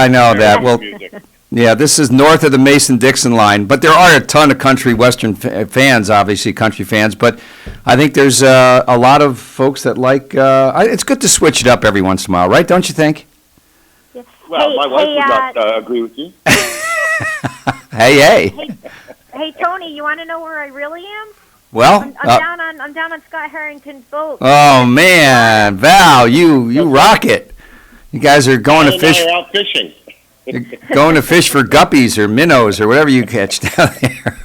I know that. Well, Music. yeah, this is north of the Mason-Dixon line, but there are a ton of country western fans, obviously country fans. But I think there's a lot of folks that like. It's good to switch it up every once in a while, right? Don't you think? Yeah. Well, my wife would not agree with you. Hey. Hey, Tony, you want to know where I really am? Well, I'm down on Scott Harrington's boat. oh man, Val, you rock it. You guys are going to fish. We're out fishing. You're going to fish for guppies or minnows or whatever you catch down there.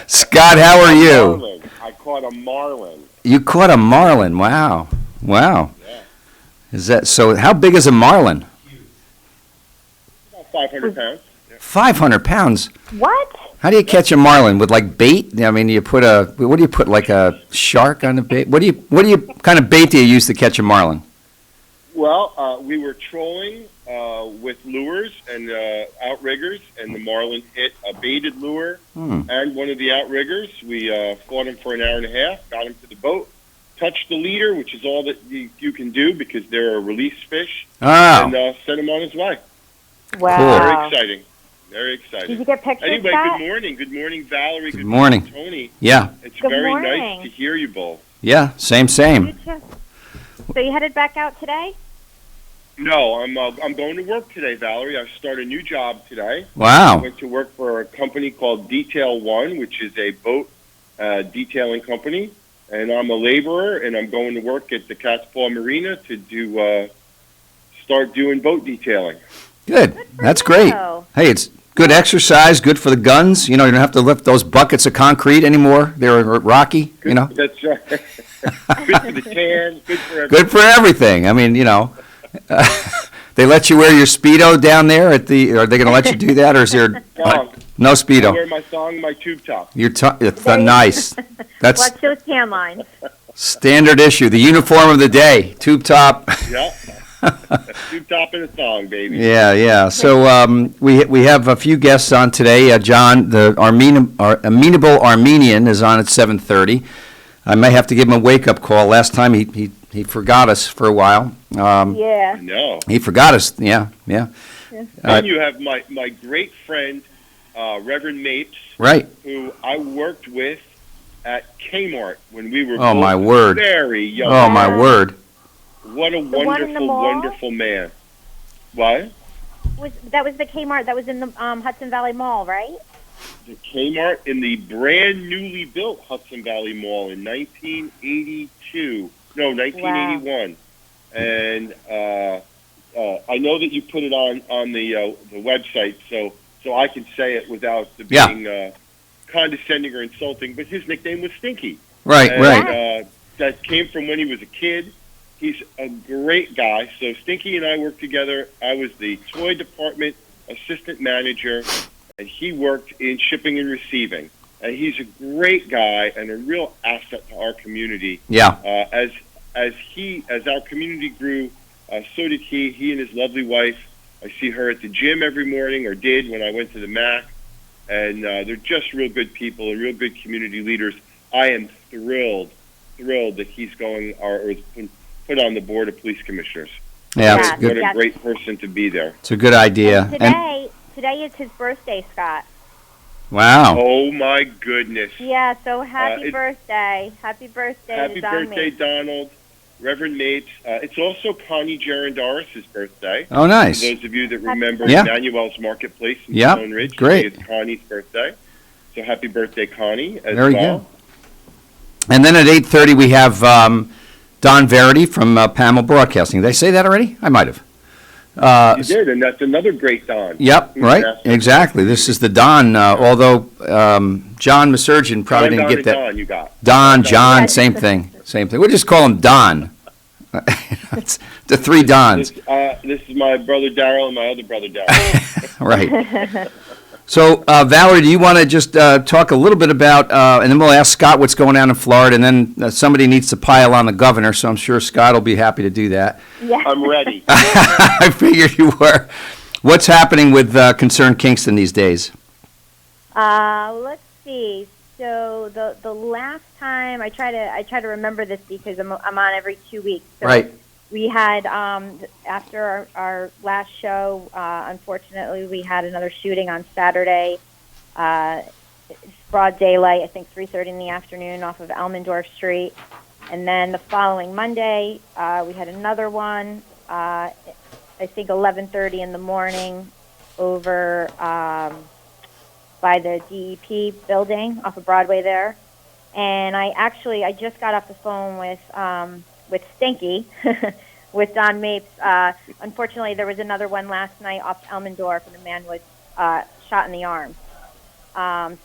Scott, how are you? Marlin. I caught a marlin. You caught a marlin. Wow. Yeah. Is that so? How big is a marlin? About 500 pounds. 500 pounds. What? How do you catch a marlin with like bait? I mean, what do you put like a shark on the bait? What kind of bait do you use to catch a marlin? Well, we were trolling with lures and outriggers, and the marlin hit a baited lure and one of the outriggers. We fought him for an hour and a half, got him to the boat, touched the leader, which is all that you can do because they're a release fish, and sent him on his way. Wow. Very exciting. Very exciting. Did you get pictures, Anyway, Scott? good morning. Good morning, Valerie. Good morning. Tony. Yeah. It's Good very morning. nice to hear you both. Yeah. Same. You too. So you headed back out today? No, I'm going to work today, Valerie. I start a new job today. I Wow. went to work for a company called Detail One, which is a boat detailing company, and I'm a laborer, and I'm going to work at the Cat's Paw Marina to start doing boat detailing. Good. for That's you. great. Hey, it's good exercise. Good for the guns. You don't have to lift those buckets of concrete anymore. They're rocky. Good, that's right. Good for the tan. Good for everything. Good for everything. I mean, they let you wear your Speedo down there at the. Are they going to let you do that, or is there no I Speedo? wear my thong and my tube top. It's nice. That's Watch those tan lines. standard issue. The uniform of the day. Tube top. Yep. Tube top and a thong, baby. Yeah. So we have a few guests on today. John, the amenable Armenian, is on at 7:30. I may have to give him a wake-up call. Last time he forgot us for a while. Yeah. No. He forgot us. Yeah. Then you have my great friend, Reverend Mapes, Right. who I worked with at Kmart when we were Oh, my both word. very young. Oh, my word. What a one in the wonderful, mall? wonderful man. What? That was the Kmart that was in the Hudson Valley Mall, right? The Kmart in the brand newly built Hudson Valley Mall in 1982. No, 1981. Wow. And I know that you put it on the website, so I can say it without being condescending or insulting. But his nickname was Stinky. Right. That came from when he was a kid. He's a great guy. So Stinky and I worked together. I was the toy department assistant manager, and he worked in shipping and receiving. And he's a great guy and a real asset to our community. Yeah. As our community grew, so did he. He and his lovely wife. I see her at the gym every morning, or did when I went to the MAC. And they're just real good people and real good community leaders. I am thrilled that he's going or has been put on the board of police commissioners. Yeah, Yeah, it's good. What a great person to be there. It's a good idea. Today is his birthday, Scott. Wow. Oh, my goodness. Yeah, so happy birthday. Happy birthday Happy to Don birthday, Mapes. Donald. Reverend Mapes. It's also Connie Gerendaris' birthday. Oh, nice. For those of you that remember Yeah. Emmanuel's Marketplace in Yep, Stone Ridge. great. It's Connie's birthday. So happy birthday, Connie, as Very well. good. And then at 8:30 we have Don Verity from Pamal Broadcasting. Did I say that already? I might have. You did, and that's another great Don. Yep, right, Fantastic. exactly. This is the Don, although John Maserjian probably didn't Don get and that. Don, you got. Don, John, same thing. We'll just call him Don. It's the three Dons. This is my brother Daryl and my other brother Daryl. Right. So, Valerie, do you want to just talk a little bit about, and then we'll ask Scott what's going on in Florida, and then somebody needs to pile on the governor, so I'm sure Scott will be happy to do that. Yeah. I'm ready. I figured you were. What's happening with Concern Kingston these days? Let's see. So the last time I try to remember this because I'm on every 2 weeks. So Right. We had, after our last show, unfortunately, we had another shooting on Saturday. It's broad daylight, I think 3:30 in the afternoon off of Elmendorf Street. And then the following Monday, we had another one, I think 11:30 in the morning over by the DEP building off of Broadway there. And I just got off the phone with Stinky, with Don Mapes. Unfortunately, there was another one last night off Elmendorf, and the man was shot in the arm.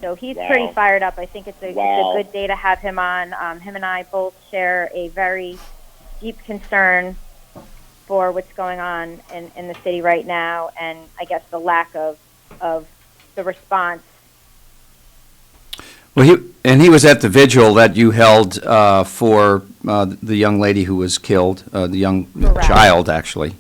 So he's pretty fired up. I think it's a good day to have him on. Him and I both share a very deep concern for what's going on in the city right now, and I guess the lack of the response. Well, he was at the vigil that you held for the young lady who was killed, the young child, actually.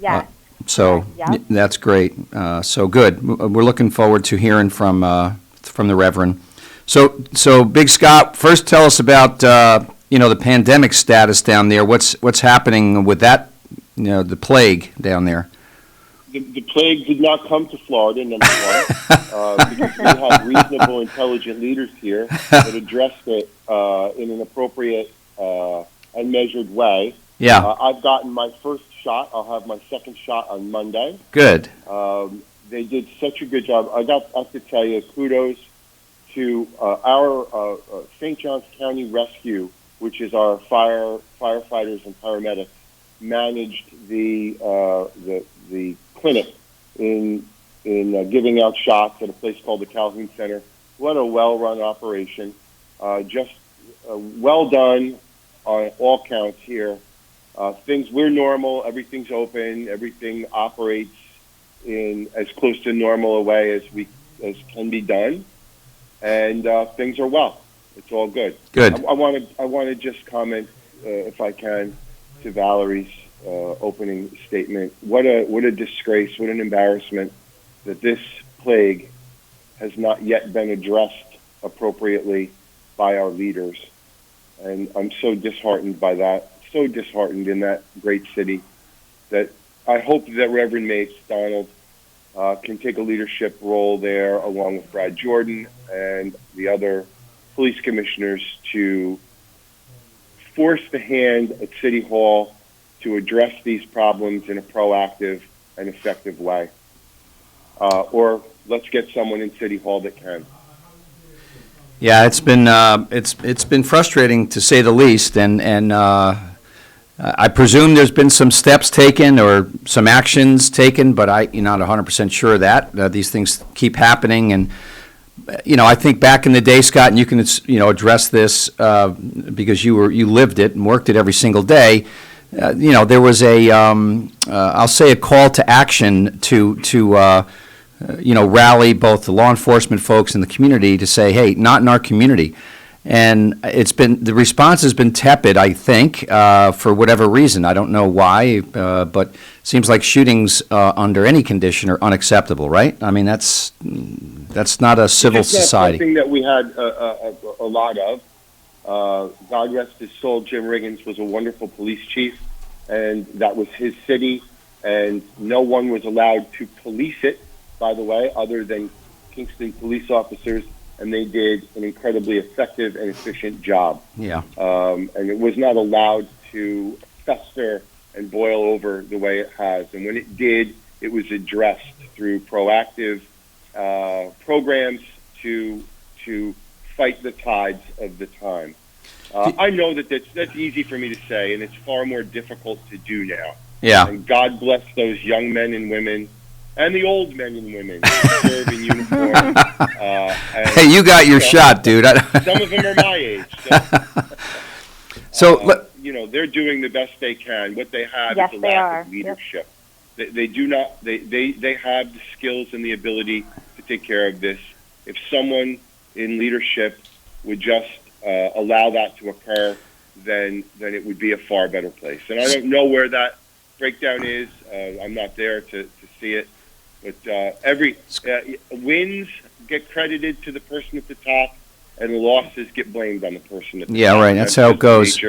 Yeah. So that's great. So good. We're looking forward to hearing from the Reverend. So Big Scott, first tell us about the pandemic status down there. What's happening with that? The plague down there. The plague did not come to Florida, number one, because we have reasonable, intelligent leaders here that addressed it in an appropriate and measured way. Yeah. I've gotten my first shot. I'll have my second shot on Monday. Good. They did such a good job. I have to tell you, kudos to our St. Johns County Rescue, which is our firefighters and paramedics, managed the clinic in giving out shots at a place called the Calhoun Center. What a well-run operation. Just well done on all counts here. We're normal. Everything's open. Everything operates in as close to normal a way as can be done, and things are well. It's all good. Good. I want to just comment, if I can, to Valerie's opening statement. What a disgrace! What an embarrassment that this plague has not yet been addressed appropriately by our leaders, and I'm so disheartened by that. So disheartened in that great city that I hope that Reverend Mapes, Donald, can take a leadership role there along with Brad Jordan and the other police commissioners to force the hand at City Hall to address these problems in a proactive and effective way. Or let's get someone in City Hall that can. Yeah, it's been frustrating to say the least, and I presume there's been some steps taken or some actions taken, but I'm not 100% sure of that. These things keep happening, and I think back in the day, Scott, and you can address this because you lived it and worked it every single day. There was I'll say a call to action to rally both the law enforcement folks and the community to say, hey, not in our community. And the response has been tepid, I think, for whatever reason. I don't know why, but it seems like shootings under any condition are unacceptable, right? I mean, that's not a civil society. Something that we had a lot of. God rest his soul, Jim Riggins was a wonderful police chief, and that was his city, and no one was allowed to police it, by the way, other than Kingston police officers. And they did an incredibly effective and efficient job. Yeah. And it was not allowed to fester and boil over the way it has. And when it did, it was addressed through proactive programs to fight the tides of the time. I know that's easy for me to say, and it's far more difficult to do now. Yeah. And God bless those young men and women and the old men and women who serve in uniform. Hey, you got your shot, dude. Some of them are my age. So they're doing the best they can. What they have yes, is a lack of leadership. Yep. They do not. They have the skills and the ability to take care of this. If someone in leadership would just allow that to occur, then it would be a far better place. And I don't know where that breakdown is. I'm not there to see it. But every wins get credited to the person at the top, and losses get blamed on the person at the top. Yeah, right. That's how it goes.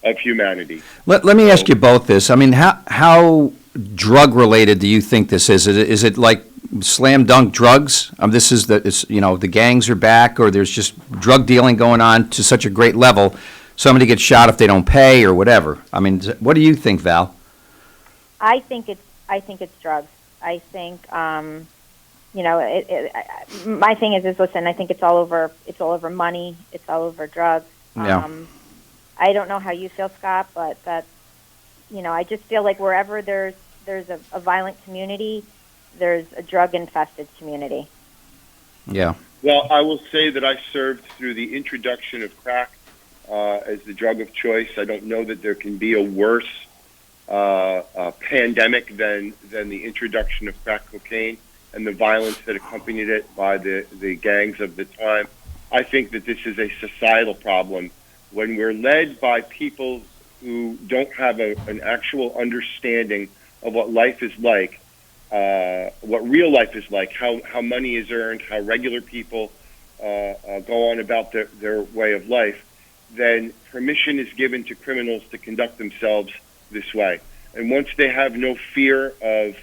of humanity. Let me ask you both this. I mean, how drug related do you think this is? Is it like slam dunk drugs? This is the gangs are back, or there's just drug dealing going on to such a great level. Somebody gets shot if they don't pay or whatever. I mean, what do you think, Val? I think it's drugs. I think my thing is listen. I think it's all over money. It's all over drugs. Yeah. I don't know how you feel, Scott, but I just feel like wherever there's a violent community, there's a drug infested community. Yeah. Well, I will say that I served through the introduction of crack as the drug of choice. I don't know that there can be a worse pandemic than the introduction of crack cocaine and the violence that accompanied it by the gangs of the time. I think that this is a societal problem. When we're led by people who don't have an actual understanding of what life is like, what real life is like, how money is earned, how regular people go on about their way of life, then permission is given to criminals to conduct themselves this way. And once they have no fear of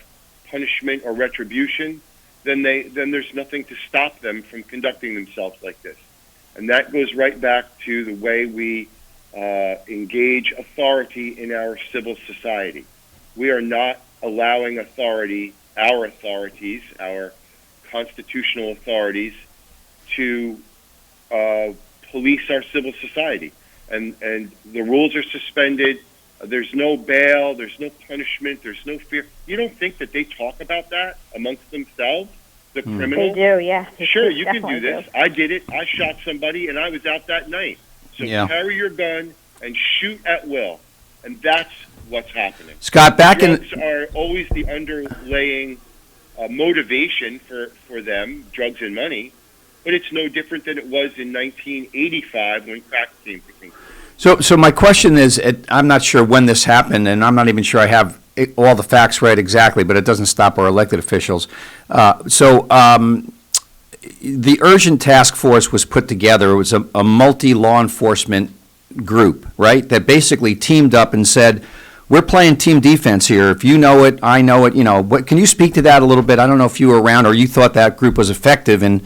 punishment or retribution, then there's nothing to stop them from conducting themselves like this. And that goes right back to the way we engage authority in our civil society. We are not allowing our authorities, our constitutional authorities, to police our civil society. And the rules are suspended. There's no bail. There's no punishment. There's no fear. You don't think that they talk about that amongst themselves? The criminals? They do, yeah. Sure, you can do this. I did it. I shot somebody, and I was out that night. So carry your gun and shoot at will. And that's what's happening. Scott, drugs are always the underlying motivation for them, drugs and money. But it's no different than it was in 1985 when crack came to Kingston. So my question is, I'm not sure when this happened, and I'm not even sure I have all the facts right exactly, but it doesn't stop our elected officials. The urgent task force was put together. It was a multi-law enforcement group, right, that basically teamed up and said, we're playing team defense here. If you know it, I know it. Can you speak to that a little bit? I don't know if you were around or you thought that group was effective in,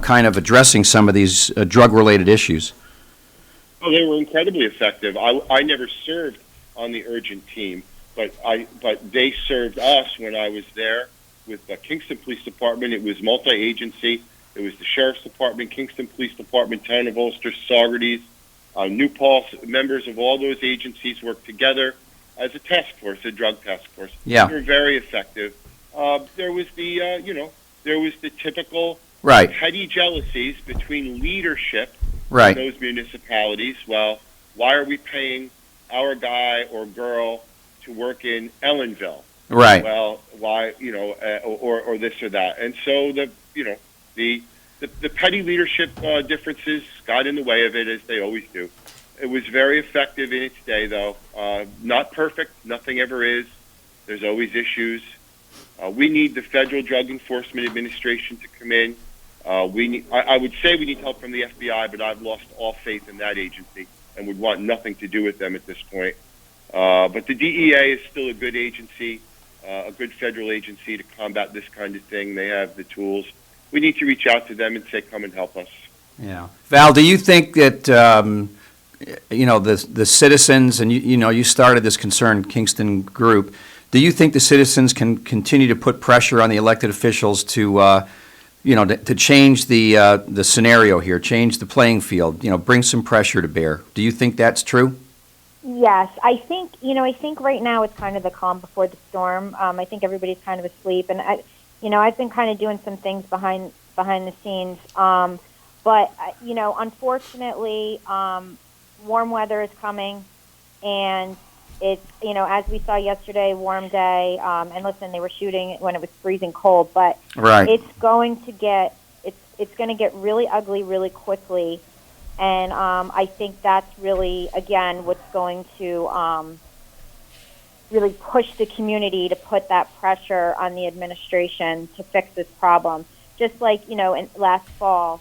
kind of addressing some of these drug-related issues. Oh, they were incredibly effective. I never served on the urgent team, but they served us when I was there with the Kingston Police Department. It was multi-agency. It was the Sheriff's Department, Kingston Police Department, Town of Ulster, Saugerties, New Paltz. Members of all those agencies worked together as a task force, a drug task force. Yeah. They were very effective. There was the typical petty jealousies between leadership in those municipalities. Well, why are we paying our guy or girl to work in Ellenville? Right. Well, why, or this or that. And so the petty leadership differences got in the way of it, as they always do. It was very effective in its day, though. Not perfect. Nothing ever is. There's always issues. We need the Federal Drug Enforcement Administration to come in. I would say we need help from the FBI, but I've lost all faith in that agency and would want nothing to do with them at this point. But the DEA is still a good agency, a good federal agency to combat this kind of thing. They have the tools. We need to reach out to them and say, come and help us. Yeah. Val, do you think that, the citizens, and you started this Concerned Kingston group, do you think the citizens can continue to put pressure on the elected officials to change the scenario here, change the playing field, bring some pressure to bear? Do you think that's true? Yes, I think right now it's kind of the calm before the storm. I think everybody's kind of asleep, and I've been kind of doing some things behind the scenes. But unfortunately, warm weather is coming, and it's, as we saw yesterday, warm day. And listen, they were shooting when it was freezing cold, but it's going to get really ugly really quickly. And I think that's really, again, what's going to really push the community to put that pressure on the administration to fix this problem. Just like, in last fall,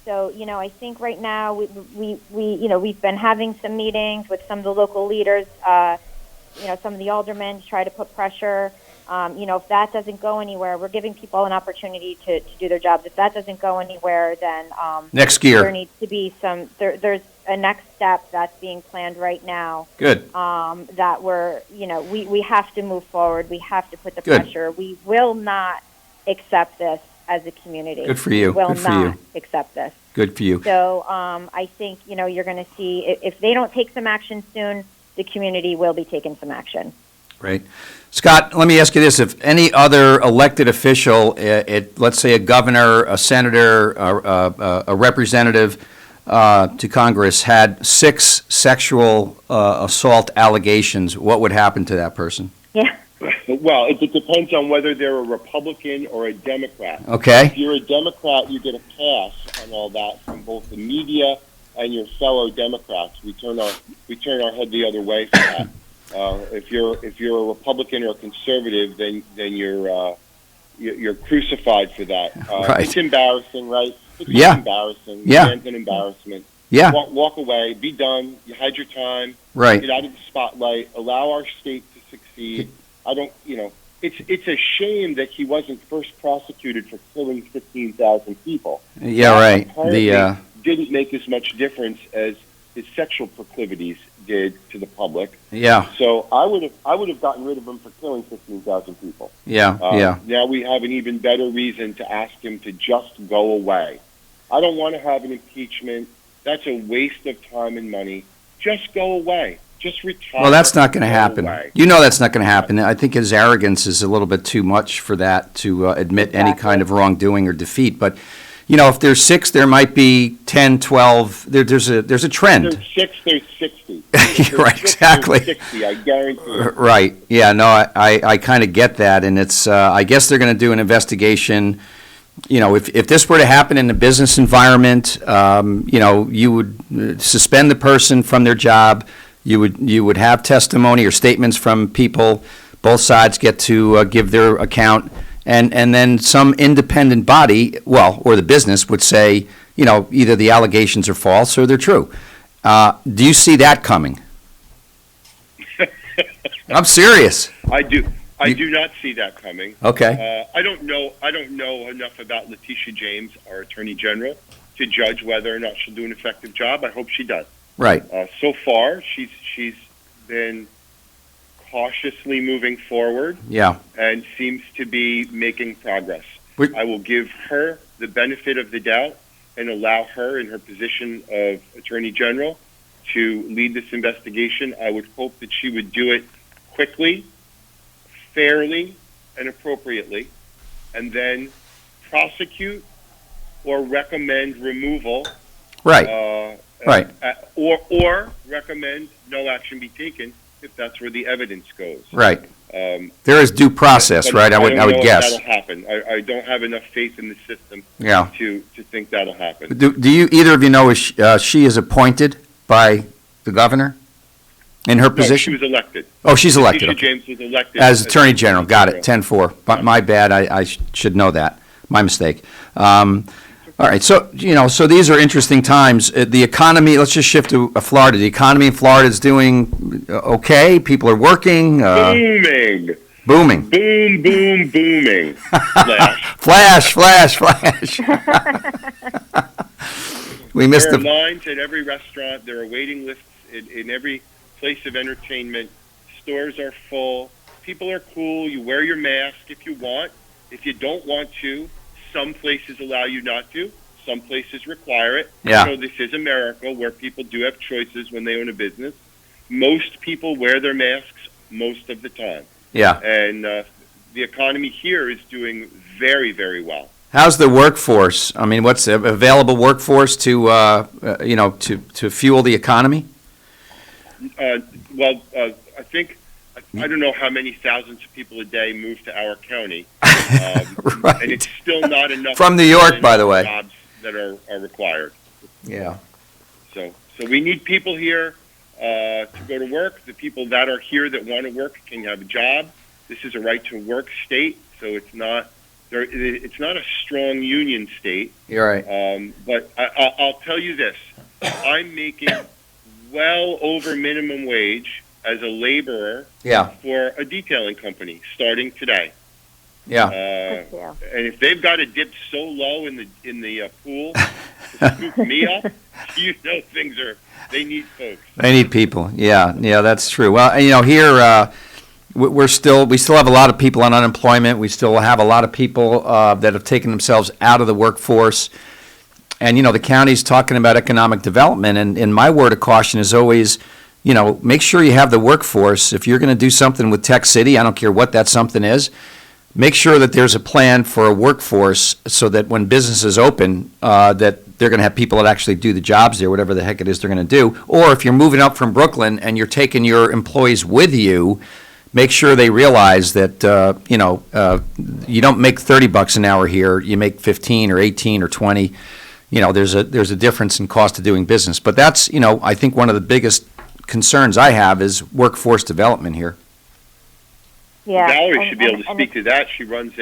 So, I think right now we've been having some meetings with some of the local leaders, some of the aldermen to try to put pressure. If that doesn't go anywhere, we're giving people an opportunity to do their jobs. If that doesn't go anywhere, then Next year. there needs to be there's a next step that's being planned right now. Good. That we have to move forward. We have to put the Good. pressure. We will not accept this as a community. Good for you. We will Good for not you. accept this. Good for you. So I think, you're going to see, if they don't take some action soon, the community will be taking some action. Great. Scott, let me ask you this. If any other elected official, let's say a governor, a senator, a representative to Congress, had 6 sexual assault allegations, what would happen to that person? Yeah. Well, it depends on whether they're a Republican or a Democrat. Okay. If you're a Democrat, you get a pass on all that from both the media and your fellow Democrats. We turn our head the other way for that. If you're a Republican or a conservative, then you're crucified for that. Right. It's embarrassing, right? It's Yeah. embarrassing. Yeah. It's an embarrassment. Yeah. Walk away. Be done. You had your time. Right. Get out of the spotlight. Allow our state to succeed. It's a shame that he wasn't first prosecuted for killing 15,000 people. Yeah, right. Apparently didn't make as much difference as his sexual proclivities did to the public. Yeah. So I would have gotten rid of him for killing 15,000 people. Yeah. Now we have an even better reason to ask him to just go away. I don't want to have an impeachment. That's a waste of time and money. Just go away. Just retire. Well, that's not going to happen. Away. That's not going to happen. I think his arrogance is a little bit too much for that to admit any kind of wrongdoing or defeat. But, if there's 6, there might be 10, 12. There's a trend. There's 6, there's 60. Right, exactly. There's 60, I guarantee you. Right. Yeah, no, I kind of get that. And it's, I guess they're going to do an investigation. If this were to happen in a business environment, you would suspend the person from their job. You would have testimony or statements from people. Both sides get to give their account, and then some independent body, or the business would say, either the allegations are false or they're true. Do you see that coming? I'm serious. I do. I do not see that coming. Okay. I don't know enough about Letitia James, our Attorney General, to judge whether or not she'll do an effective job. I hope she does. Right. So far, she's been cautiously moving forward. Yeah. And seems to be making progress. I will give her the benefit of the doubt and allow her in her position of Attorney General to lead this investigation. I would hope that she would do it quickly, fairly, and appropriately, and then prosecute or recommend removal. Right. Right. Or recommend no action be taken if that's where the evidence goes. Right. There is due process, right? I would guess. That'll happen. I don't have enough faith in the system. Yeah. To think that'll happen. Do you either of you know if she is appointed by the governor in her position? No, she was elected. Oh, she's elected. Letitia Okay. James was elected as Attorney General. Got it. 10-4. But my bad. I should know that. My mistake. All right, so these are interesting times. The economy. Let's just shift to Florida. The economy in Florida is doing okay. People are working. Booming. Booming. Boom, boom, booming. Flash. Flash. We missed There are lines at every restaurant. There are waiting lists in every place of entertainment. Stores are full. People are cool. You wear your mask if you want. If you don't want to, some places allow you not to. Some places require it. Yeah. So this is America where people do have choices when they own a business. Most people wear their masks most of the time. Yeah. And the economy here is doing very, very well. How's the workforce? I mean, what's the available workforce to fuel the economy? I think I don't know how many thousands of people a day move to our county, Right. and it's still not enough From New York, by the way. Jobs that are required. Yeah. So we need people here to go to work. The people that are here that want to work can have a job. This is a right to work state, so it's not it's not a strong union state. You're right. But I'll tell you this: I'm making well over minimum wage as a laborer Yeah. for a detailing company starting today. Yeah. Good deal. And if they've got to dip so low in the pool to scoop me up, they need folks. They need people. Yeah, that's true. Well, here we still have a lot of people on unemployment. We still have a lot of people that have taken themselves out of the workforce. And the county's talking about economic development. And my word of caution is always, make sure you have the workforce. If you're going to do something with Tech City, I don't care what that something is. Make sure that there's a plan for a workforce so that when businesses open, that they're going to have people that actually do the jobs there, whatever the heck it is they're going to do. Or if you're moving up from Brooklyn and you're taking your employees with you, make sure they realize that, you don't make $30 an hour here. You make 15 or 18 or 20. There's a difference in cost of doing business. But that's, I think one of the biggest concerns I have is workforce development here. Yeah. Valerie should be able to speak to that. She runs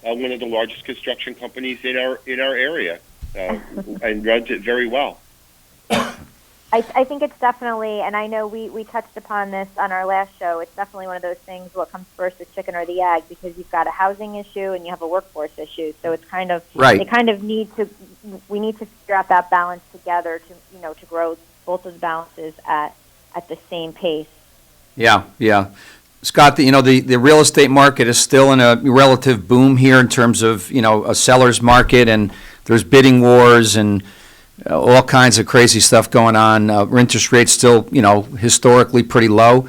one of the largest construction companies in our area, and runs it very well. I think it's definitely, and I know we touched upon this on our last show, it's definitely one of those things, what comes first, the chicken or the egg, because you've got a housing issue and you have a workforce issue. So it's kind of, right. We need to figure out that balance together to grow both of the balances at the same pace. Yeah. Scott, the real estate market is still in a relative boom here in terms of, a seller's market, and there's bidding wars and all kinds of crazy stuff going on. Interest rates still, historically pretty low.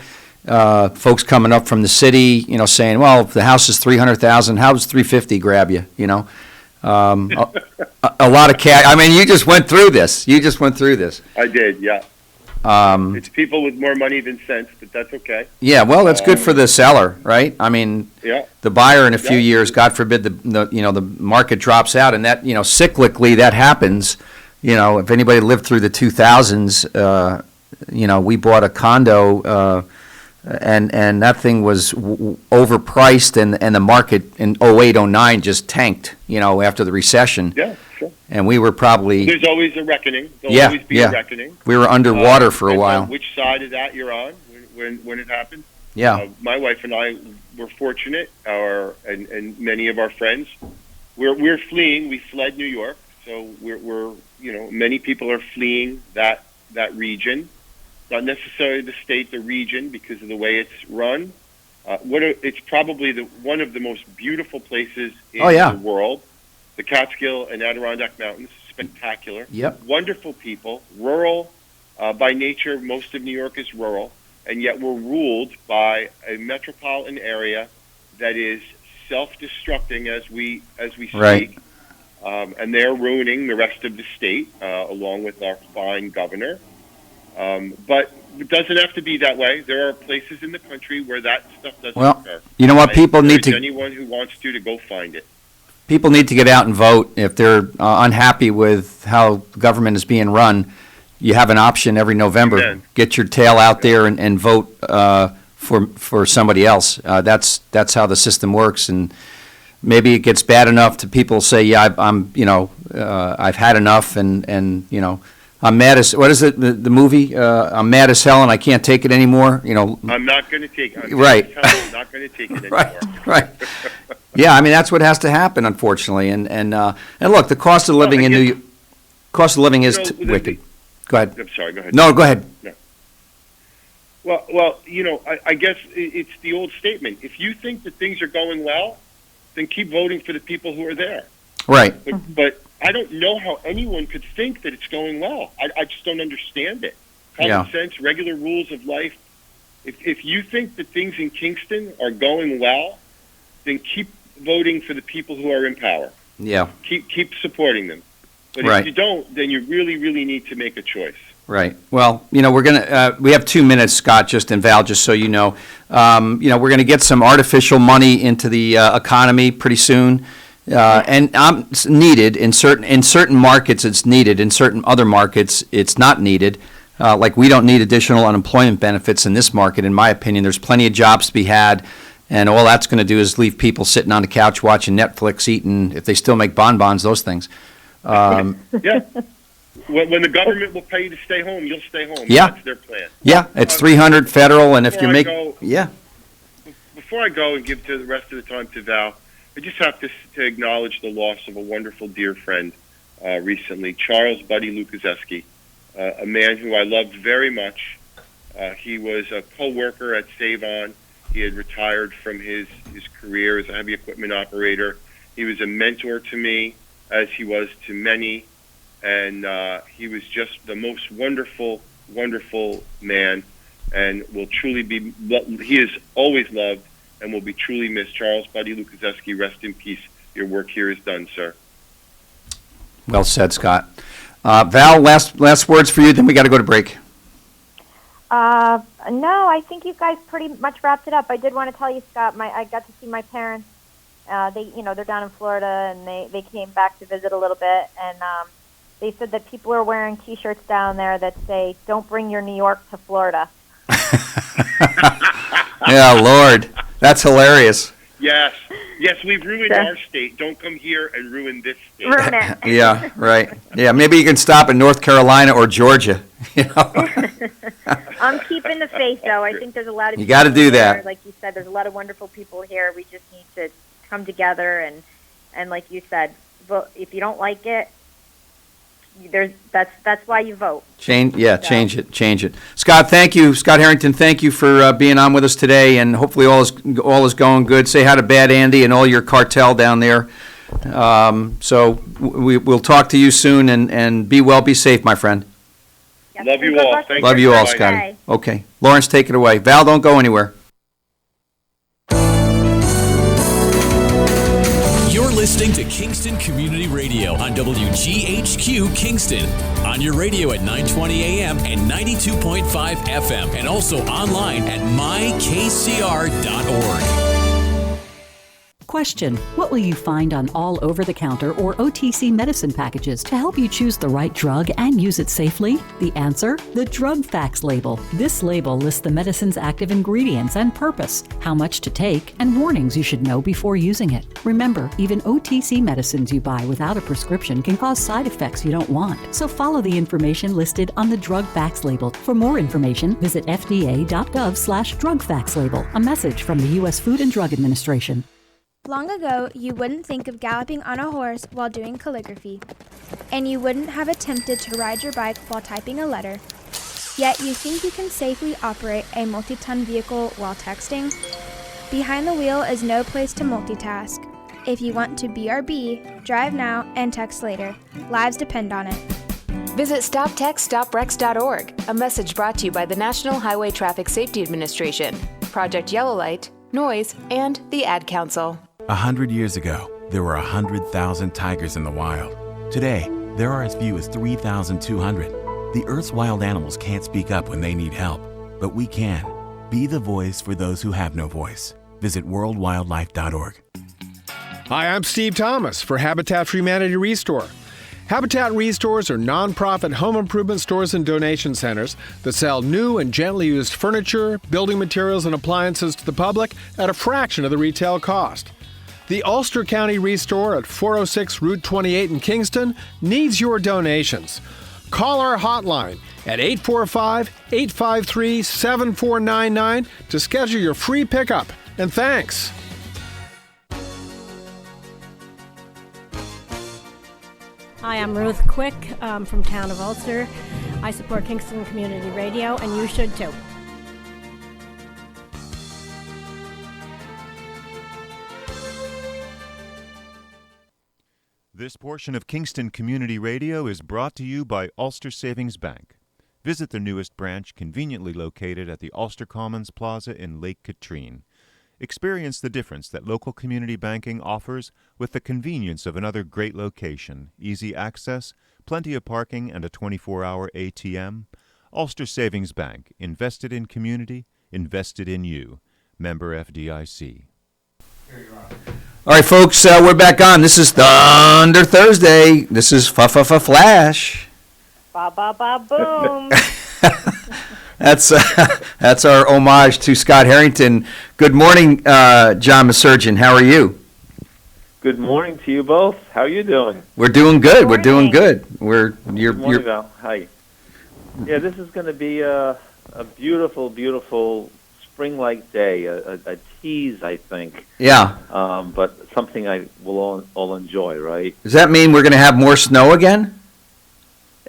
Folks coming up from the city, saying, well, if the house is $300,000, how does $350 grab you? A lot of cash. I mean, you just went through this. I did, yeah. It's people with more money than sense, but that's okay. Yeah, well, that's good for the seller, right? I mean, yeah. The buyer in a few years, God forbid, the market drops out, and that cyclically that happens. If anybody lived through the 2000s, we bought a condo, and that thing was overpriced, and the market in 08, 09 just tanked. After the recession. Yeah, sure. And we were probably. There's always a reckoning. There'll always be a reckoning. We were underwater for a while. Which side of that you're on when it happened? Yeah. My wife and I were fortunate, and many of our friends, we're fleeing. We fled New York, so we're many people are fleeing that region, not necessarily the state, the region, because of the way it's run. It's probably one of the most beautiful places in the world. The Catskill and Adirondack Mountains, spectacular. Yep. Wonderful people, rural by nature. Most of New York is rural, and yet we're ruled by a metropolitan area that is self-destructing as we speak. Right. And they're ruining the rest of the state, along with our fine governor. But it doesn't have to be that way. There are places in the country where that stuff doesn't occur. You know what? People need to. Anyone who wants to go find it. People need to get out and vote. If they're unhappy with how the government is being run, you have an option every November. Amen. Get your tail out there and vote for somebody else. That's how the system works. And maybe it gets bad enough to people say, yeah, I've had enough, and I'm mad as, what is it, the movie? I'm mad as hell and I can't take it anymore. I'm not going to take it. Right. I'm not going to take it anymore. Right. Yeah, I mean, that's what has to happen, unfortunately. And look, the cost of living in New York, cost of living is wicked. Go ahead. I'm sorry, go ahead. No, go ahead. No. Well, I guess it's the old statement. If you think that things are going well, then keep voting for the people who are there. Right. But I don't know how anyone could think that it's going well. I just don't understand it. Common sense, regular rules of life. If you think that things in Kingston are going well, then keep voting for the people who are in power. Yeah. Keep supporting them. But if you don't, then you really, really need to make a choice. Right. Well, we're gonna we have 2 minutes, Scott, and Val, just so you know. We're gonna get some artificial money into the economy pretty soon, and it's needed in certain markets. It's needed in certain other markets. It's not needed. Like we don't need additional unemployment benefits in this market, in my opinion. There's plenty of jobs to be had, And all that's going to do is leave people sitting on the couch watching Netflix, eating, if they still make bonbons, those things. Yeah. When the government will pay you to stay home, you'll stay home. Yeah. That's their plan. Yeah, it's 300 federal, and if you make, yeah. Before I go and give to the rest of the time to Val, I just have to acknowledge the loss of a wonderful dear friend recently, Charles Buddy Lukaseski, a man who I loved very much. He was a co-worker at Save-On. He had retired from his career as a heavy equipment operator. He was a mentor to me, as he was to many, and he was just the most wonderful, wonderful man, and will truly be, he is always loved and will be truly missed. Charles Buddy Lukaseski, rest in peace. Your work here is done, sir. Well said, Scott. Val, last words for you, then we got to go to break. No, I think you guys pretty much wrapped it up. I did want to tell you, Scott, I got to see my parents. They're down in Florida, and they came back to visit a little bit, and they said that people are wearing T-shirts down there that say, "Don't bring your New York to Florida." Yeah, Lord, that's hilarious. Yes, we've ruined our state. Don't come here and ruin this state. Ruin it. Yeah, right. Yeah, maybe you can stop in North Carolina or Georgia. You know? I'm keeping the faith, though. I think there's a lot of you got to do that. Here. Like you said, there's a lot of wonderful people here. We just need to come together and like you said, vote. If you don't like it, that's why you vote. Change it. Scott, thank you. Scott Harrington, thank you for being on with us today, and hopefully all is going good. Say hi to Bad Andy and all your cartel down there. So we'll talk to you soon, and be well, be safe, my friend. Yep. Love you all. Thank Love you all, Scotty. Okay. Lawrence, take it away. Val, don't go anywhere. You're listening to Kingston Community Radio on WGHQ Kingston. On your radio at 920 AM and 92.5 FM, and also online at mykcr.org. Question: what will you find on all over-the-counter or OTC medicine packages to help you choose the right drug and use it safely? The answer: the drug facts label. This label lists the medicine's active ingredients and purpose, how much to take, and warnings you should know before using it. Remember, even OTC medicines you buy without a prescription can cause side effects you don't want. So follow the information listed on the drug facts label. For more information, visit fda.gov/drug facts label. A message from the U.S. Food and Drug Administration. Long ago, you wouldn't think of galloping on a horse while doing calligraphy, and you wouldn't have attempted to ride your bike while typing a letter. Yet you think you can safely operate a multi-ton vehicle while texting? Behind the wheel is no place to multitask. If you want to BRB, drive now and text later. Lives depend on it. Visit StopTextStopWrecks.org, a message brought to you by the National Highway Traffic Safety Administration, Project Yellow Light, Noise, and the Ad Council. 100 years ago, there were 100,000 tigers in the wild. Today, there are as few as 3,200. The Earth's wild animals can't speak up when they need help, but we can. Be the voice for those who have no voice. Visit worldwildlife.org. Hi, I'm Steve Thomas for Habitat for Humanity Restore. Habitat Restores are nonprofit home improvement stores and donation centers that sell new and gently used furniture, building materials, and appliances to the public at a fraction of the retail cost. The Ulster County Restore at 406 Route 28 in Kingston needs your donations. Call our hotline at 845-853-7499 to schedule your free pickup. And thanks. Hi, I'm Ruth Quick from Town of Ulster. I support Kingston Community Radio, and you should too. This portion of Kingston Community Radio is brought to you by Ulster Savings Bank. Visit their newest branch, conveniently located at the Ulster Commons Plaza in Lake Katrine. Experience the difference that local community banking offers with the convenience of another great location, easy access, plenty of parking, and a 24-hour ATM. Ulster Savings Bank, invested in community, invested in you. Member FDIC. All right, folks, we're back on. This is Thunder Thursday. This is Flash. Ba ba ba boom. That's that's our homage to Scott Harrington. Good morning, John Maserjian. How are you? Good morning to you both. How are you doing? We're doing good. We're doing Morning. good. Good morning, Val. Hi. Yeah, this is going to be a beautiful, beautiful spring-like day. A tease, I think. Yeah. But something I will all enjoy, right? Does that mean we're going to have more snow again?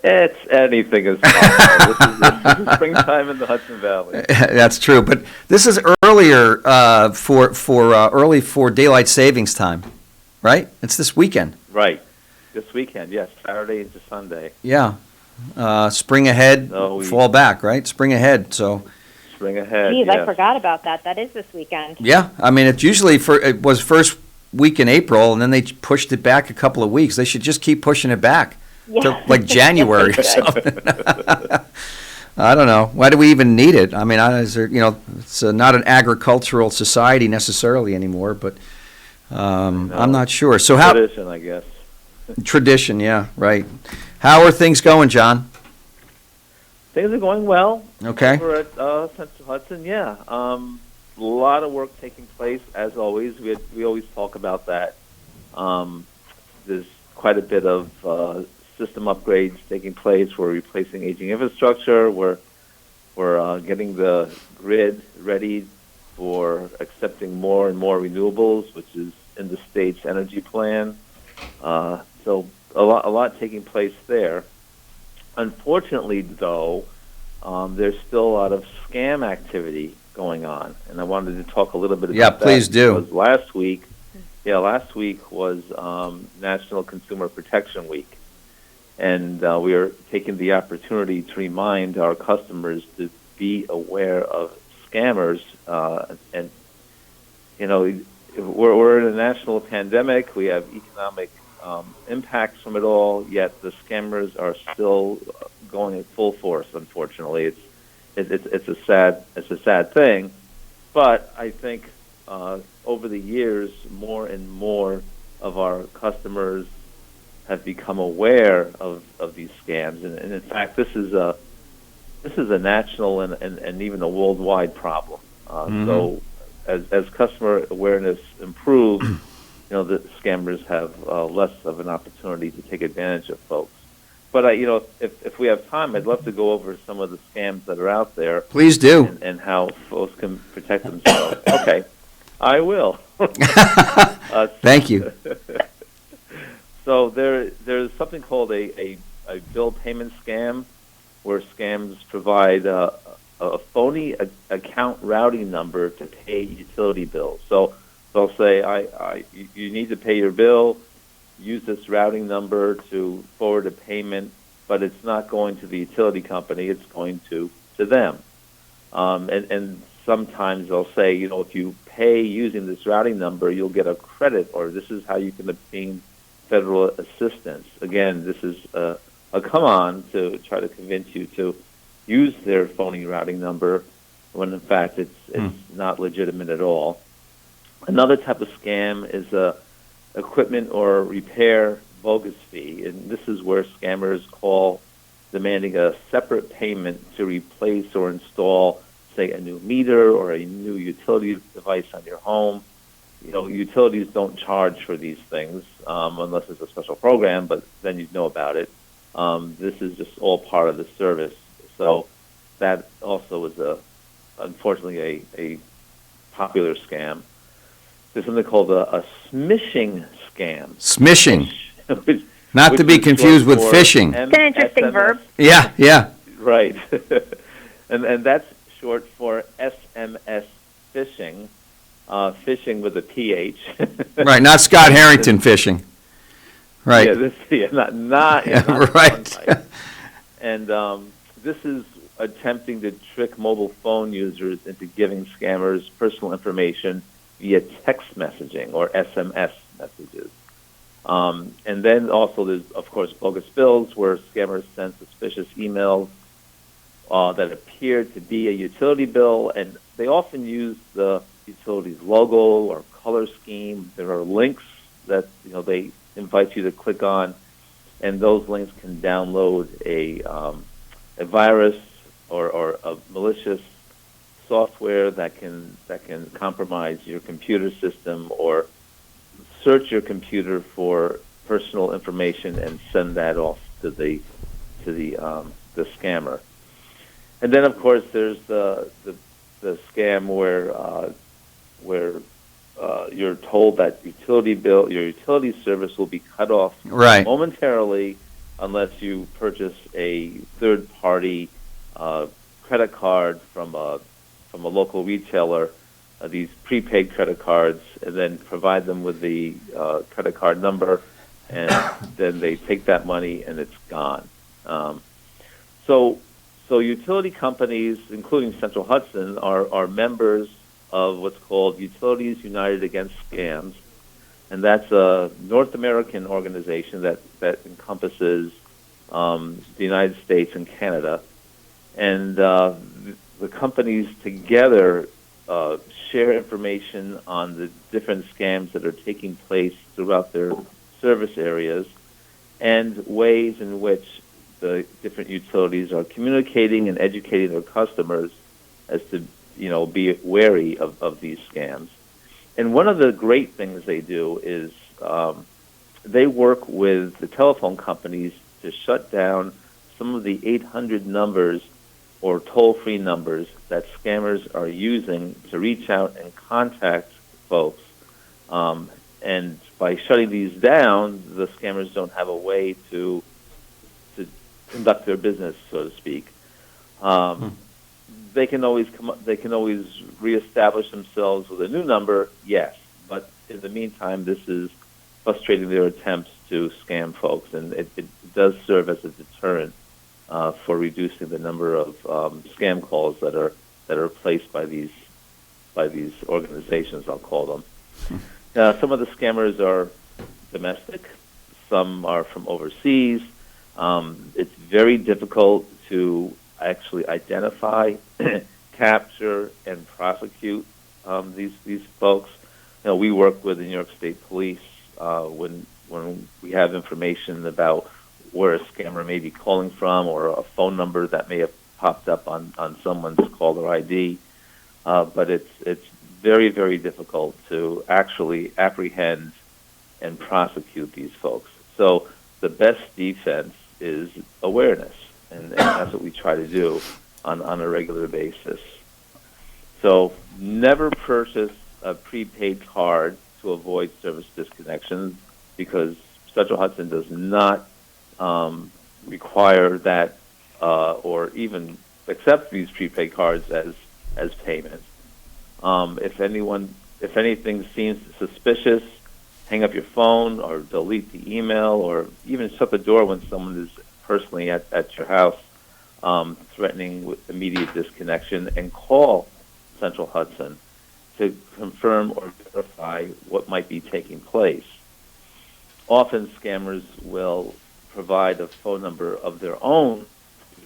It's anything is possible. This is springtime in the Hudson Valley. That's true, but this is earlier early for daylight savings time, right? It's this weekend. Right. This weekend, yes, Saturday into Sunday. Yeah. Spring ahead, fall back, right? Spring ahead, so. Spring ahead, Geez, yes. I forgot about that. That is this weekend. Yeah, I mean, it's usually it was first week in April, and then they pushed it back a couple of weeks. They should just keep pushing it back to like January or something. I don't know. Why do we even need it? I mean, it's not an agricultural society necessarily anymore, but I'm not sure. So how tradition, I guess. Tradition, yeah, right. How are things going, John? Things are going well. Okay. Over at Central Hudson, yeah. A lot of work taking place, as always. We always talk about that. There's quite a bit of system upgrades taking place. We're replacing aging infrastructure. We're getting the grid ready for accepting more and more renewables, which is in the state's energy plan. So a lot taking place there. Unfortunately, though, there's still a lot of scam activity going on, and I wanted to talk a little bit about that. Yeah, please do. Because last week was National Consumer Protection Week, and we are taking the opportunity to remind our customers to be aware of scammers. And we're in a national pandemic. We have economic impacts from it all, yet the scammers are still going at full force. Unfortunately, it's a sad thing, but I think over the years, more and more of our customers have become aware of these scams, and in fact, this is a national and even a worldwide problem. So, as customer awareness improves, the scammers have less of an opportunity to take advantage of folks. But if we have time, I'd love to go over some of the scams that are out there. Please do. And how folks can protect themselves. Okay, I will. Thank you. So there's something called a bill payment scam, where scams provide a phony account routing number to pay utility bills. So they'll say, you need to pay your bill, use this routing number to forward a payment, but it's not going to the utility company, it's going to them. And sometimes they'll say, if you pay using this routing number, you'll get a credit, or this is how you can obtain federal assistance. Again, this is a come-on to try to convince you to use their phony routing number when, in fact, it's not legitimate at all. Another type of scam is equipment or repair bogus fee, and this is where scammers call demanding a separate payment to replace or install, say, a new meter or a new utility device on your home. Utilities don't charge for these things unless it's a special program, but then you'd know about it. This is just all part of the service. So that also is unfortunately a popular scam. There's something called a smishing scam. Smishing. Not to be confused with fishing. It's an interesting verb. Yeah. Right. and that's short for SMS phishing. Phishing with a PH. Right, not Scott Harrington fishing. Right. Not right. And this is attempting to trick mobile phone users into giving scammers personal information via text messaging or SMS messages. And then also there's, of course, bogus bills, where scammers send suspicious emails that appear to be a utility bill, and they often use the utility's logo or color scheme. There are links that they invite you to click on, and those links can download a virus or a malicious software that can compromise your computer system or search your computer for personal information and send that off to the scammer. And then, of course, there's the scam where you're told that your utility service will be cut off momentarily unless you purchase a third-party credit card from a local retailer, these prepaid credit cards, and then provide them with the credit card number, and then they take that money and it's gone. So utility companies, including Central Hudson, are members of what's called Utilities United Against Scams, and that's a North American organization that encompasses the United States and Canada. And the companies together share information on the different scams that are taking place throughout their service areas and ways in which the different utilities are communicating and educating their customers as to, be wary of these scams. And one of the great things they do is they work with the telephone companies to shut down some of the 800 numbers or toll-free numbers that scammers are using to reach out and contact folks. And by shutting these down, the scammers don't have a way to conduct their business, so to speak. They can always reestablish themselves with a new number, yes. But in the meantime, this is frustrating their attempts to scam folks, and it does serve as a deterrent for reducing the number of scam calls that are placed by these organizations, I'll call them. Some of the scammers are domestic. Some are from overseas. It's very difficult to actually identify, capture, and prosecute these folks. We work with the New York State Police when we have information about where a scammer may be calling from or a phone number that may have popped up on someone's caller ID. But it's very, very difficult to actually apprehend and prosecute these folks. So the best defense is awareness, and that's what we try to do on a regular basis. So never purchase a prepaid card to avoid service disconnection, because Central Hudson does not require that or even accept these prepaid cards as payment. If anything seems suspicious, hang up your phone or delete the email, or even shut the door when someone is personally at your house, threatening with immediate disconnection, and call Central Hudson to confirm or verify what might be taking place. Often scammers will provide a phone number of their own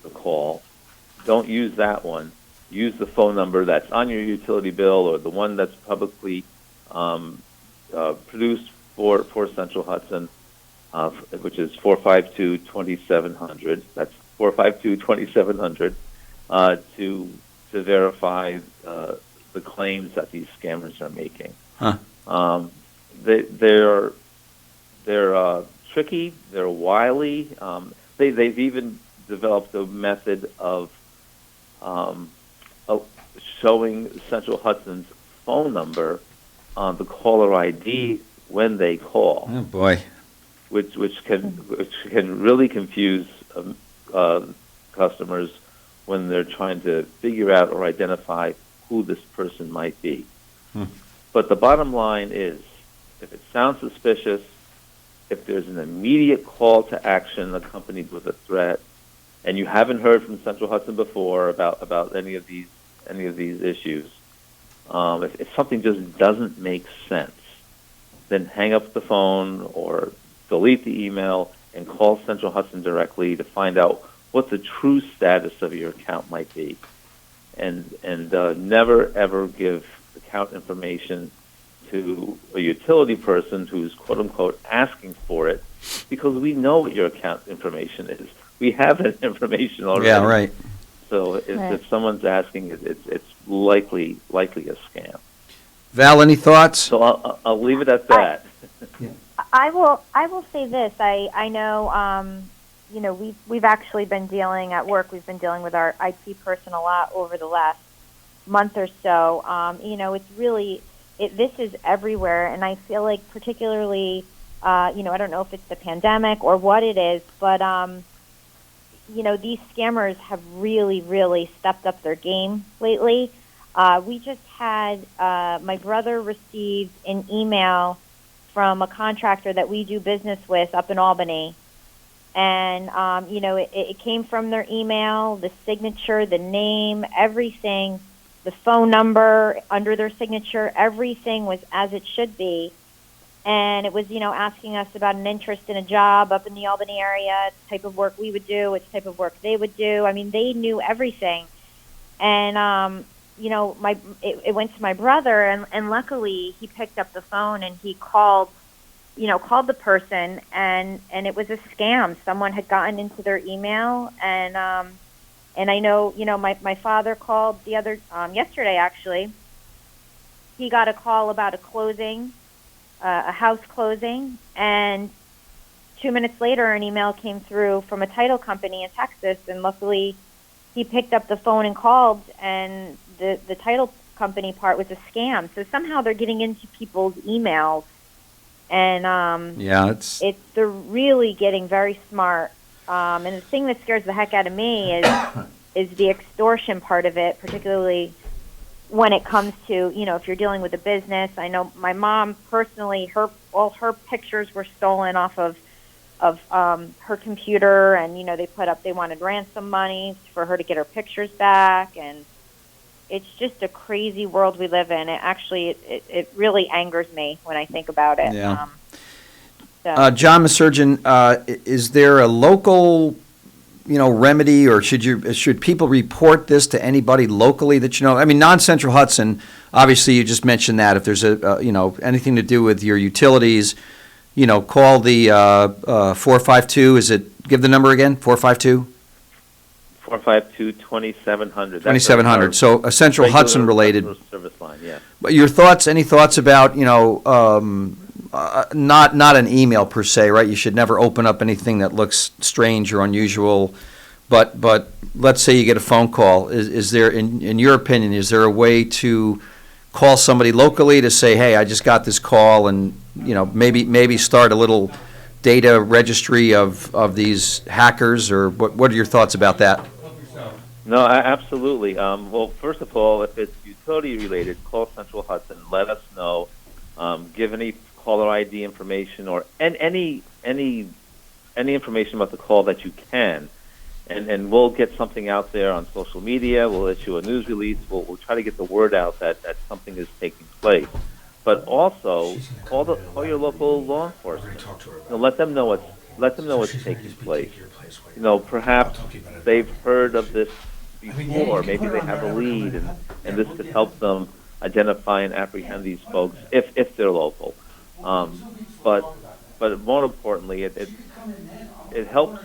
to call. Don't use that one. Use the phone number that's on your utility bill or the one that's publicly produced for Central Hudson, which is 452-2700. That's 452-2700 to verify the claims that these scammers are making. They're tricky. They're wily. They've even developed a method of showing Central Hudson's phone number on the caller ID when they call. Oh boy! Which can really confuse customers when they're trying to figure out or identify who this person might be. But the bottom line is, if it sounds suspicious, if there's an immediate call to action accompanied with a threat, and you haven't heard from Central Hudson before about any of these issues, if something just doesn't make sense, then hang up the phone or delete the email and call Central Hudson directly to find out what the true status of your account might be. And never, ever give account information to a utility person who's, quote-unquote, asking for it, because we know what your account information is. We have that information already. Yeah, right. So if someone's asking, it's likely a scam. Val, any thoughts? So I'll leave it at that. I will say this. I know we've actually been dealing at work. We've been dealing with our IT person a lot over the last month or so. It's really this is everywhere, and I feel like particularly I don't know if it's the pandemic or what it is, but these scammers have really, really stepped up their game lately. We just had my brother received an email from a contractor that we do business with up in Albany. And, it came from their email, the signature, the name, everything, the phone number under their signature, everything was as it should be. And it was, asking us about an interest in a job up in the Albany area, the type of work we would do, which type of work they would do. I mean, they knew everything. And, it went to my brother, and luckily he picked up the phone and he called the person, and it was a scam. Someone had gotten into their email, and I know, my father called the other, yesterday actually. He got a call about a closing, a house closing, and 2 minutes later an email came through from a title company in Texas, and luckily he picked up the phone and called, and the title company part was a scam. So somehow they're getting into people's emails, and they're really getting very smart. And the thing that scares the heck out of me is the extortion part of it, particularly when it comes to, if you're dealing with a business. I know my mom personally, all her pictures were stolen off of her computer, and they wanted ransom money for her to get her pictures back, and it's just a crazy world we live in. It really angers me when I think about it. Yeah. John Maserjian, is there a local remedy, or should people report this to anybody locally that I mean, non-Central Hudson, obviously you just mentioned that. If there's anything to do with your utilities, call the 452, give the number again, 452? 452-2700. 2700. So a Central Hudson related service line, yeah. But your thoughts? Any thoughts about not an email per se, right? You should never open up anything that looks strange or unusual. But let's say you get a phone call. Is there, in your opinion, is there a way to call somebody locally to say, hey, I just got this call, and maybe start a little data registry of these hackers, or what are your thoughts about that? No, absolutely. Well, first of all, if it's utility related, call Central Hudson. Let us know. Give any caller ID information or any information about the call that you can, and we'll get something out there on social media. We'll issue a news release. We'll try to get the word out that something is taking place. But also call your local law enforcement. Let them know what's taking place. Perhaps they've heard of this before. Maybe they have a lead, and this could help them identify and apprehend these folks if they're local. But more importantly, it helps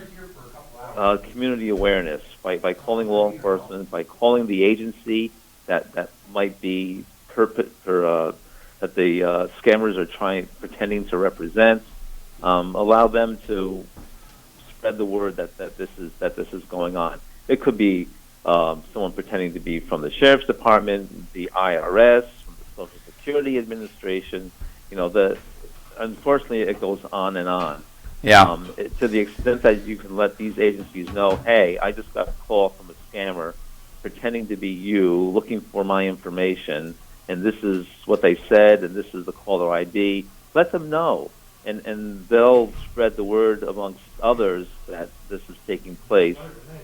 community awareness by calling law enforcement, by calling the agency that might be that the scammers are pretending to represent. Allow them to spread the word that this is going on. It could be someone pretending to be from the sheriff's department, the IRS, from the Social Security Administration. Unfortunately, it goes on and on. Yeah. To the extent that you can let these agencies know, hey, I just got a call from a scammer pretending to be you, looking for my information, and this is what they said, and this is the caller ID. Let them know, and they'll spread the word amongst others that this is taking place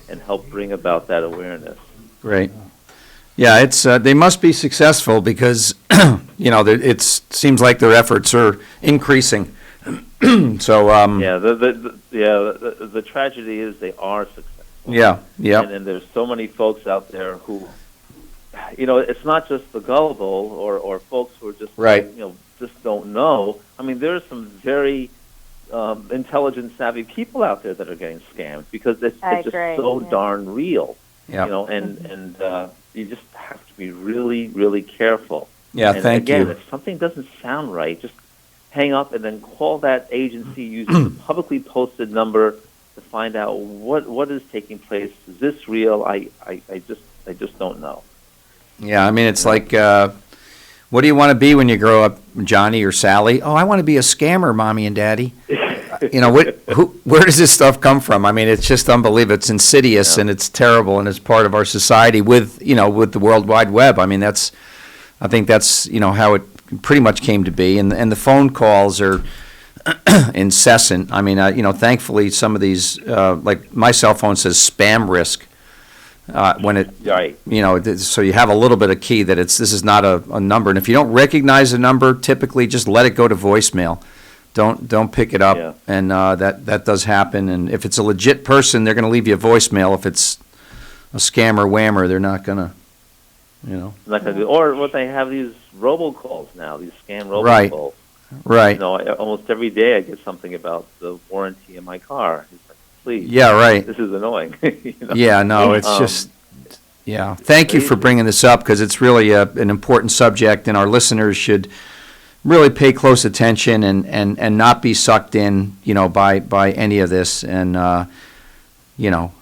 and help bring about that awareness. Great. Yeah, it's they must be successful because it seems like their efforts are increasing. So the tragedy is they are successful. Yeah. And there's so many folks out there who, it's not just the gullible or folks who are just right. Just don't know. I mean, there's some very intelligent, savvy people out there that are getting scammed because it's just so darn real. Yeah. And you just have to be really, really careful. Yeah, and thank again, you. if something doesn't sound right, just hang up and then call that agency using the publicly posted number to find out what is taking place. Is this real? I just don't know. Yeah, I mean, it's like, what do you want to be when you grow up, Johnny or Sally? Oh, I want to be a scammer, Mommy and Daddy. Where does this stuff come from? I mean, it's just unbelievable. It's insidious and it's terrible, and it's part of our society with the World Wide Web. I mean, I think that's how it pretty much came to be, and the phone calls are incessant. I mean, thankfully some of these, like my cell phone says spam risk. When it, right. So you have a little bit of key that this is not a number, and if you don't recognize a number, typically just let it go to voicemail. Don't pick it up, and that does happen. And if it's a legit person, they're going to leave you a voicemail. If it's a scammer whammer, they're not going to, Not gonna do, or what they have these robocalls now, these scam robocalls. Right. Almost every day I get something about the warranty in my car. It's like, please. Yeah, right. This is annoying. Yeah, no, it's just. Yeah, thank you for bringing this up, because it's really an important subject, and our listeners should really pay close attention and not be sucked in, by any of this. And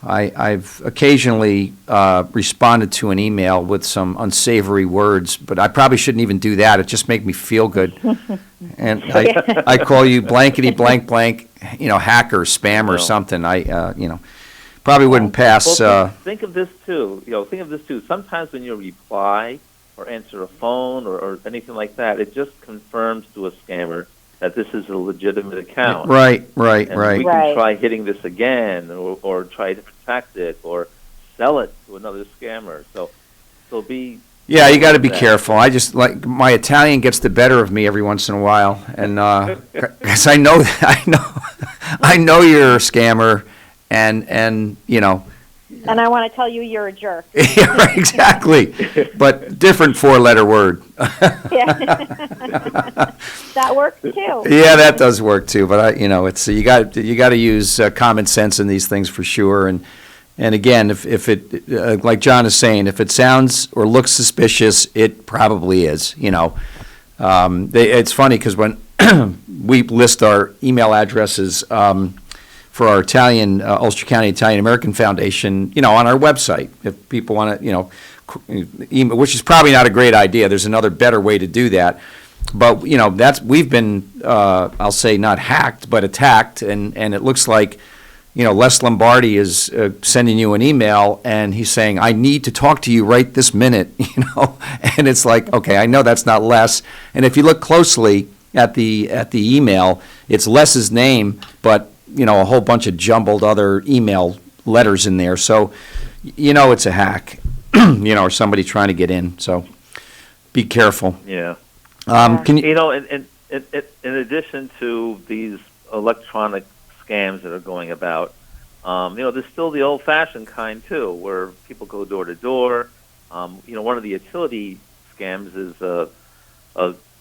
I've occasionally responded to an email with some unsavory words, but I probably shouldn't even do that. It just makes me feel good. And I call you blankety blank blank, hacker, spam, or something. Probably wouldn't pass. Well, think of this too. Sometimes when you reply or answer a phone or anything like that, it just confirms to a scammer that this is a legitimate account. Right. And we can try hitting this again, or try a different tactic, or sell it to another scammer. So be. Yeah, you got to be careful. I just my Italian gets the better of me every once in a while, and because I know you're a scammer, and And I want to tell you you're a jerk. Yeah, right, exactly. But different four-letter word. That works too. Yeah, that does work too. But it's you got to use common sense in these things for sure. And again, if it like John is saying, if it sounds or looks suspicious, it probably is. It's funny because when we list our email addresses. For our Italian, Ulster County Italian American Foundation, on our website. If people want to, email, which is probably not a great idea. There's another better way to do that. But, we've been, I'll say not hacked, but attacked. And it looks like, Les Lombardi is sending you an email and he's saying, I need to talk to you right this minute, And it's like, okay, I know that's not Les. And if you look closely at the email, it's Les's name, but a whole bunch of jumbled other email letters in there. So, it's a hack, or somebody trying to get in. So be careful. Yeah. Can you? In addition to these electronic scams that are going about, there's still the old-fashioned kind too, where people go door to door. One of the utility scams is a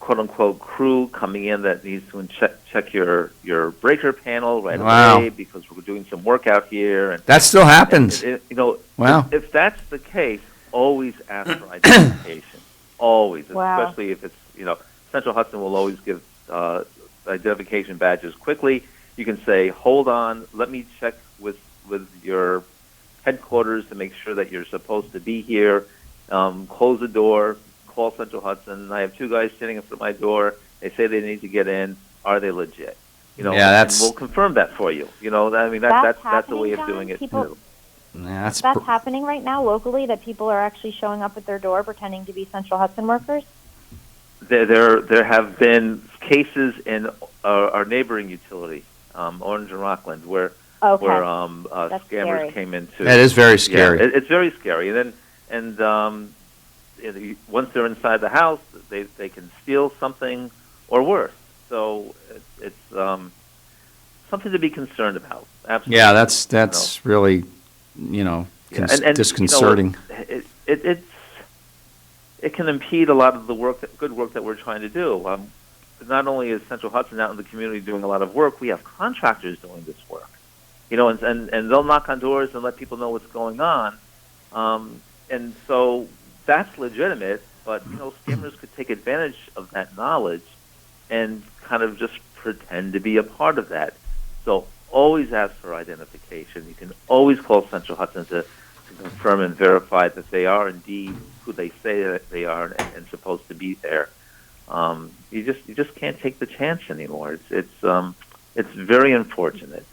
quote-unquote crew coming in that needs to check your breaker panel right away because we're doing some work out here. And that still happens. Wow. If that's the case, always ask for identification. Always, especially if it's Central Hudson will always give identification badges quickly. You can say, "Hold on, let me check with your headquarters to make sure that you're supposed to be here." Close the door. Call Central Hudson. I have two guys sitting in front of my door. They say they need to get in. Are they legit? And we'll confirm that for you. That's a way of doing it too. That's happening right now locally. That people are actually showing up at their door pretending to be Central Hudson workers. There have been cases in our neighboring utility, Orange and Rockland, where scammers scary. came into. That is very scary. Yeah, it's very scary. And once they're inside the house, they can steal something or worse. So it's something to be concerned about. Absolutely. Yeah, that's really disconcerting. It can impede a lot of the good work that we're trying to do. Not only is Central Hudson out in the community doing a lot of work, we have contractors doing this work. And they'll knock on doors and let people know what's going on. And so that's legitimate, but, scammers could take advantage of that knowledge and kind of just pretend to be a part of that. So always ask for identification. You can always call Central Hudson to confirm and verify that they are indeed who they say that they are and supposed to be there. You just can't take the chance anymore. It's very unfortunate.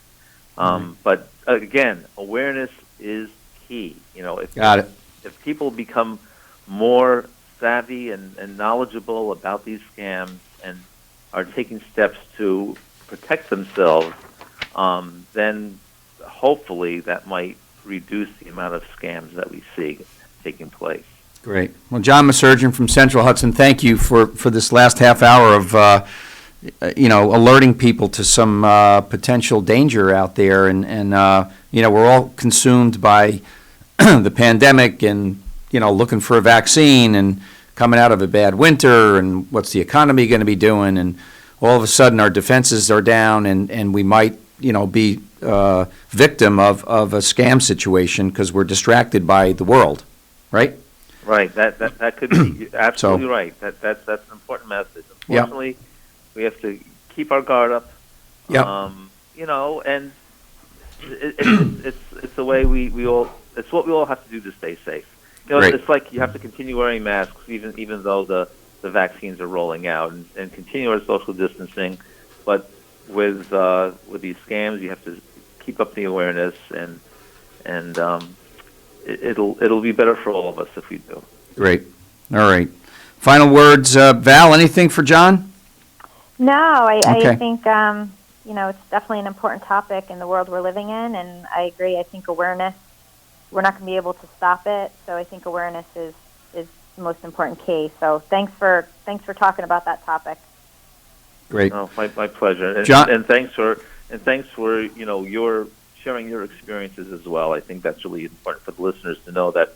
But again, awareness is key. Got it. If people become more savvy and knowledgeable about these scams and are taking steps to protect themselves, then hopefully that might reduce the amount of scams that we see taking place. Great. Well, John Maserjian from Central Hudson, thank you for this last half hour of alerting people to some potential danger out there, and we're all consumed by the pandemic and looking for a vaccine and coming out of a bad winter and what's the economy going to be doing, and all of a sudden our defenses are down and we might be victim of a scam situation because we're distracted by the world, right? Right. That could be absolutely right. That's an important message. Unfortunately, we have to keep our guard up. Yeah. And it's the way we all. It's what we all have to do to stay safe. It's like you have to continue wearing masks even though the vaccines are rolling out and continue our social distancing. But with these scams, you have to keep up the awareness and it'll be better for all of us if we do. Great. All right. Final words, Val. Anything for John? No, I Okay. think it's definitely an important topic in the world we're living in, and I agree. I think awareness, we're not going to be able to stop it, so I think awareness is the most important key. So thanks for talking about that topic. Great. Oh, my pleasure. And, John- and thanks for your sharing your experiences as well. I think that's really important for the listeners to know that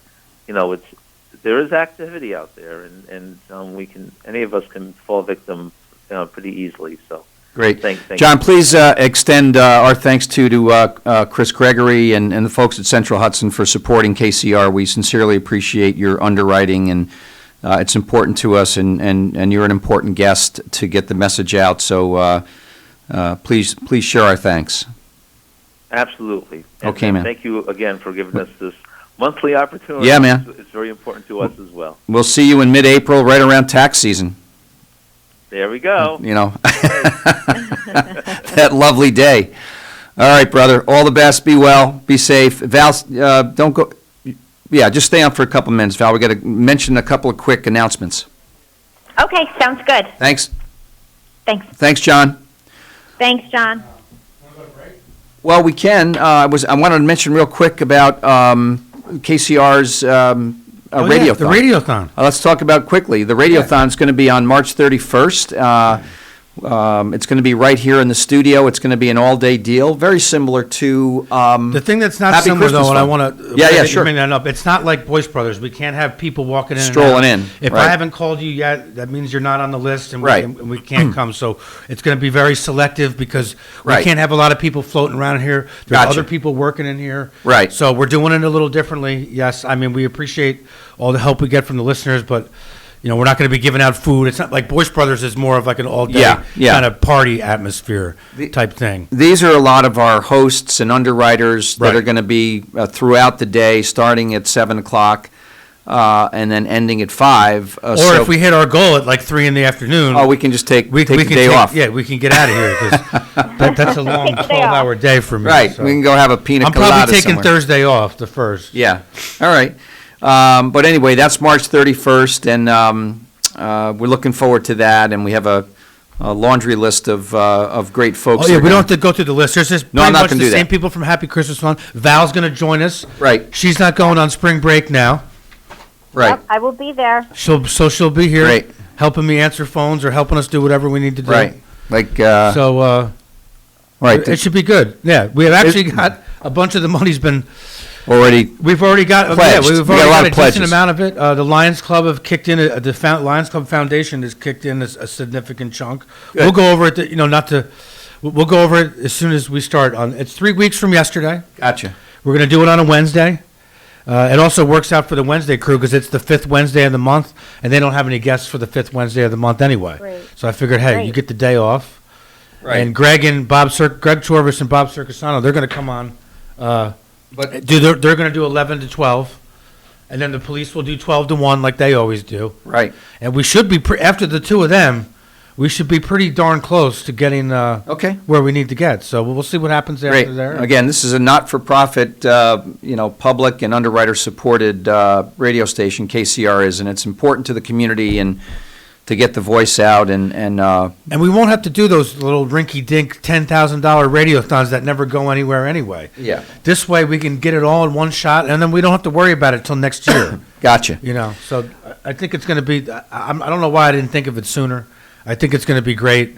there is activity out there, and any of us can fall victim pretty easily. So Great. Thank John, you. please extend our thanks to Chris Gregory and the folks at Central Hudson for supporting KCR. We sincerely appreciate your underwriting, and it's important to us, and you're an important guest to get the message out. So please share our thanks. Absolutely. Okay, and man. Thank you again for giving us this monthly opportunity. Yeah, man. It's very important to us as well. We'll see you in mid-April, right around tax season. There we go. That lovely day. All right, brother. All the best. Be well. Be safe. Val, don't go. Yeah, just stay on for a couple minutes, Val. We got to mention a couple of quick announcements. Okay, sounds good. Thanks. Thanks. Thanks, John. Thanks, John. Well, we can. I wanted to mention real quick about KCR's radiothon. The radiothon. Let's talk about quickly. The radiothon is going to be on March 31st. It's going to be right here in the studio. It's going to be an all-day deal, very similar to the thing that's not Happy similar, Christmas though, and I Fund. want to Yeah, sure. bring that up. It's not like Boyce Brothers. We can't have people walking in Strolling and out. in, If right. I haven't called you yet, that means you're not on the list, and Right. we can't come. So it's going to be very selective because we Right. can't have a lot of people floating around here. There's Gotcha. other people working in here. Right. So we're doing it a little differently. Yes, I mean, we appreciate all the help we get from the listeners, but we're not going to be giving out food. It's not like Boyce Brothers is more of like an all-day Yeah. kind of party atmosphere type thing. These are a lot of our hosts and underwriters that Right. are going to be throughout the day, starting at 7 o'clock and then ending at 5. Or if we hit our goal at like 3 in the afternoon. we can just take the can day off. Yeah, we can get out of here because that's a long Take the day 12-hour day for me. Right. so. We can go have a pina I'm colada probably taking somewhere. Thursday off, the first. Yeah. All right. But anyway, that's March 31st, and we're looking forward to that. And we have a laundry list of great folks. Oh, that yeah, are we don't gonna- have to go through the list. There's just No, I'm pretty not much gonna the do same that. people from Happy Christmas Fund. Val's going to join us. Right. She's not going on spring break now. Right. Yep, I will be there. She'll be here Great. helping me answer phones or helping us do whatever we need to do. Right. Like. So right. it should be good. Yeah, we have actually got a bunch of the money's been. Already. We've already got Pledged. we've We got already a lot got of a pledges. decent amount of it. The Lions Club have kicked in. Lions Club Foundation has kicked in a significant chunk. Good. We'll go over it. We'll go over it as soon as we start. It's 3 weeks from yesterday. Gotcha. We're going to do it on a Wednesday. It also works out for the Wednesday crew because it's the 5th Wednesday of the month, and they don't have any guests for the 5th Wednesday of the month anyway. Right. So I figured, hey, you get the day off. Right. And Greg Chorvis and Bob Circusano, they're going to come on. They're going to do 11 to 12, and then the police will do 12 to 1 like they always do. Right. And we should be, after the two of them, we should be pretty darn close to getting where we need to get. So we'll see what happens after Great. there. Again, this is a not-for-profit, public and underwriter-supported radio station, KCR is, and it's important to the community and to get the voice out. And we won't have to do those little rinky-dink $10,000 radiothons that never go anywhere anyway. Yeah. This way we can get it all in one shot, and then we don't have to worry about it till next year. Gotcha. So I think it's going to be, I don't know why I didn't think of it sooner. I think it's going to be great.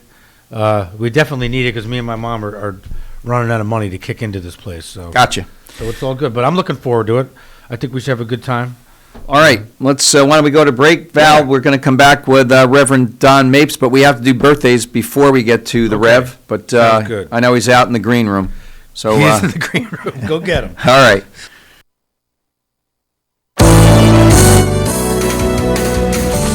We definitely need it because me and my mom are running out of money to kick into this place. So Gotcha. So it's all good, but I'm looking forward to it. I think we should have a good time. All right, let's. Why don't we go to break, Val? We're going to come back with Reverend Don Mapes, but we have to do birthdays before we get to the Rev. But good. I know he's out in the green room. So He's in the green room. Go get him. All right.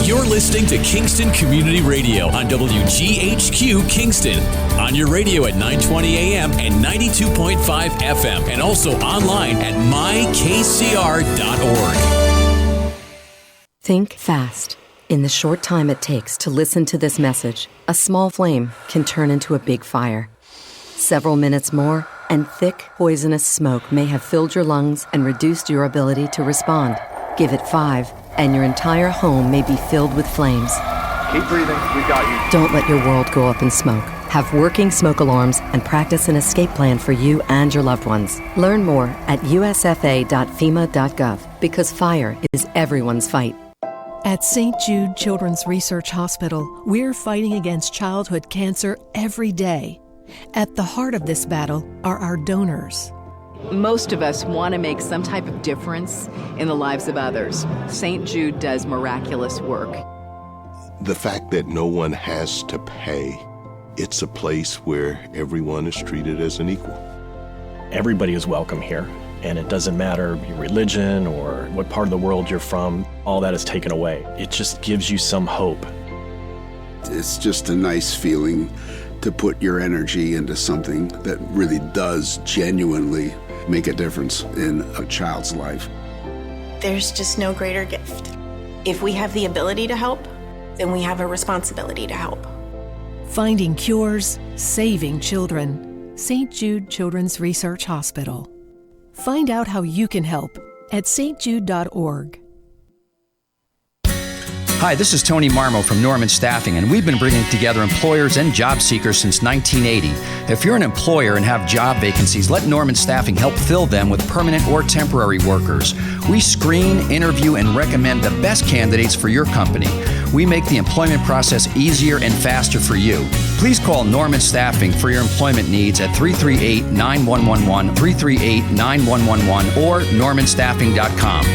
You're listening to Kingston Community Radio on WGHQ Kingston. On your radio at 920 AM and 92.5 FM, and also online at mykcr.org. Think fast. In the short time it takes to listen to this message, a small flame can turn into a big fire. Several minutes more, and thick, poisonous smoke may have filled your lungs and reduced your ability to respond. Give it 5, and your entire home may be filled with flames. Keep breathing. We got you. Don't let your world go up in smoke. Have working smoke alarms and practice an escape plan for you and your loved ones. Learn more at usfa.fema.gov because fire is everyone's fight. At St. Jude Children's Research Hospital, we're fighting against childhood cancer every day. At the heart of this battle are our donors. Most of us want to make some type of difference in the lives of others. St. Jude does miraculous work. The fact that no one has to pay, it's a place where everyone is treated as an equal. Everybody is welcome here, and it doesn't matter your religion or what part of the world you're from, all that is taken away. It just gives you some hope. It's just a nice feeling to put your energy into something that really does genuinely make a difference in a child's life. There's just no greater gift. If we have the ability to help, then we have a responsibility to help. Finding cures, saving children. St. Jude Children's Research Hospital. Find out how you can help at stjude.org. Hi, this is Tony Marmo from Norman Staffing, and we've been bringing together employers and job seekers since 1980. If you're an employer and have job vacancies, let Norman Staffing help fill them with permanent or temporary workers. We screen, interview, and recommend the best candidates for your company. We make the employment process easier and faster for you. Please call Norman Staffing for your employment needs at 338-9111, 338-9111, or normanstaffing.com.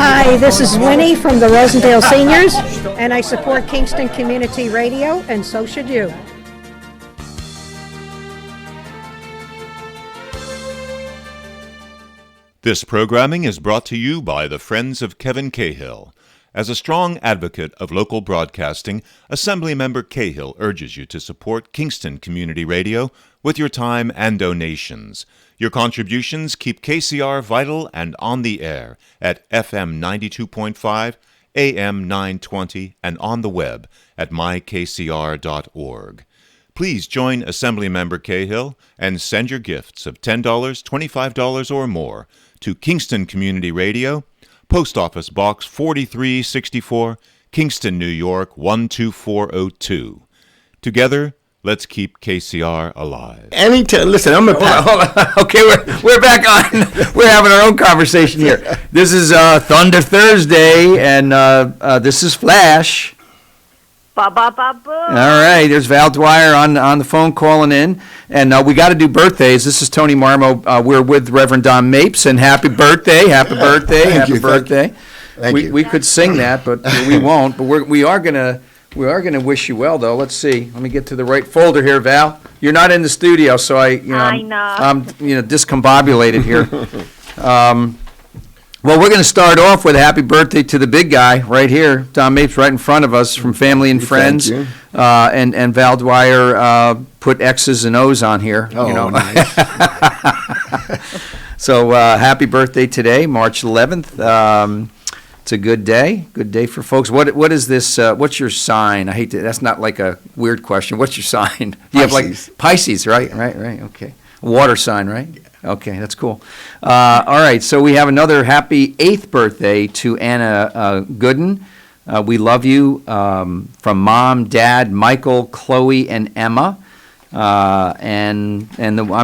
Hi, this is Winnie from the Rosendale Seniors, and I support Kingston Community Radio, and so should you. This programming is brought to you by the Friends of Kevin Cahill. As a strong advocate of local broadcasting, Assemblymember Cahill urges you to support Kingston Community Radio with your time and donations. Your contributions keep KCR vital and on the air at FM 92.5, AM 920, and on the web at mykcr.org. Please join Assemblymember Cahill and send your gifts of $10, $25, or more to Kingston Community Radio, Post Office Box 4364, Kingston, New York 12402. Together, let's keep KCR alive. Listen, hold on. Okay, we're back on. We're having our own conversation here. This is Thunder Thursday, and this is Flash. Ba ba ba boo. All right, there's Val Dwyer on the phone calling in, and we got to do birthdays. This is Tony Marmo. We're with Reverend Don Mapes, and happy birthday, happy birthday, happy birthday. Thank you. We could sing that, but we won't. But we're We are going to wish you well, though. Let's see. Let me get to the right folder here, Val. You're not in the studio, so I'm discombobulated here. Well, we're going to start off with a happy birthday to the big guy right here. Don Mapes right in front of us from family and friends. Thank you. And Val Dwyer put X's and O's on here. Oh, nice. So happy birthday today, March 11th. It's a good day for folks. What is this? What's your sign? I hate to. That's not like a weird question. What's your sign? You have like Pisces, right? Right. Okay. Water sign, right? Okay, that's cool. All right, so we have another happy 8th birthday to Anna Gooden. We love you from Mom, Dad, Michael, Chloe, and Emma. I'm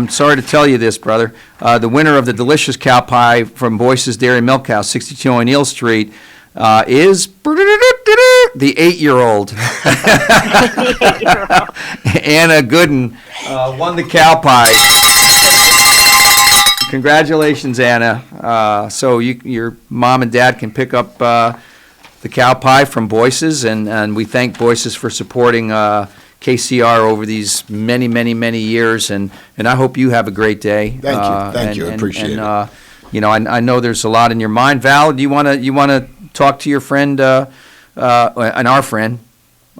sorry to tell you this, brother. The winner of the delicious cow pie from Boyce's Dairy Milk House, 62 O'Neill Street, is the 8-year-old. Anna Gooden won the cow pie. Congratulations, Anna. So your mom and dad can pick up the cow pie from Boyce's, and we thank Boyce's for supporting KCR over these many, many, many years, and I hope you have a great day. Thank you. I appreciate it. I know there's a lot in your mind. Val, do you want to talk to your friend and our friend?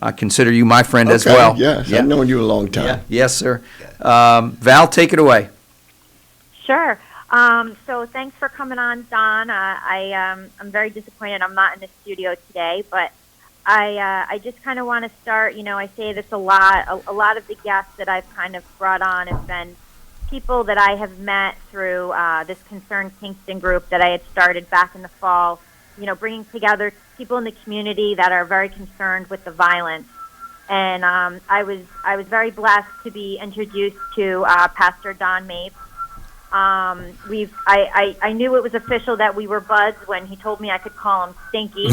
I consider you my friend as well. Yes, I've known you a long time. Yeah. Yes, sir. Val, take it away. Sure. So thanks for coming on, Don. I'm very disappointed I'm not in the studio today, but I just kind of want to start. I say this a lot. A lot of the guests that I've kind of brought on have been people that I have met through this Concerned Kingston group that I had started back in the fall. Bringing together people in the community that are very concerned with the violence. And I was very blessed to be introduced to Pastor Don Mapes. I knew it was official that we were buds when he told me I could call him Stinky.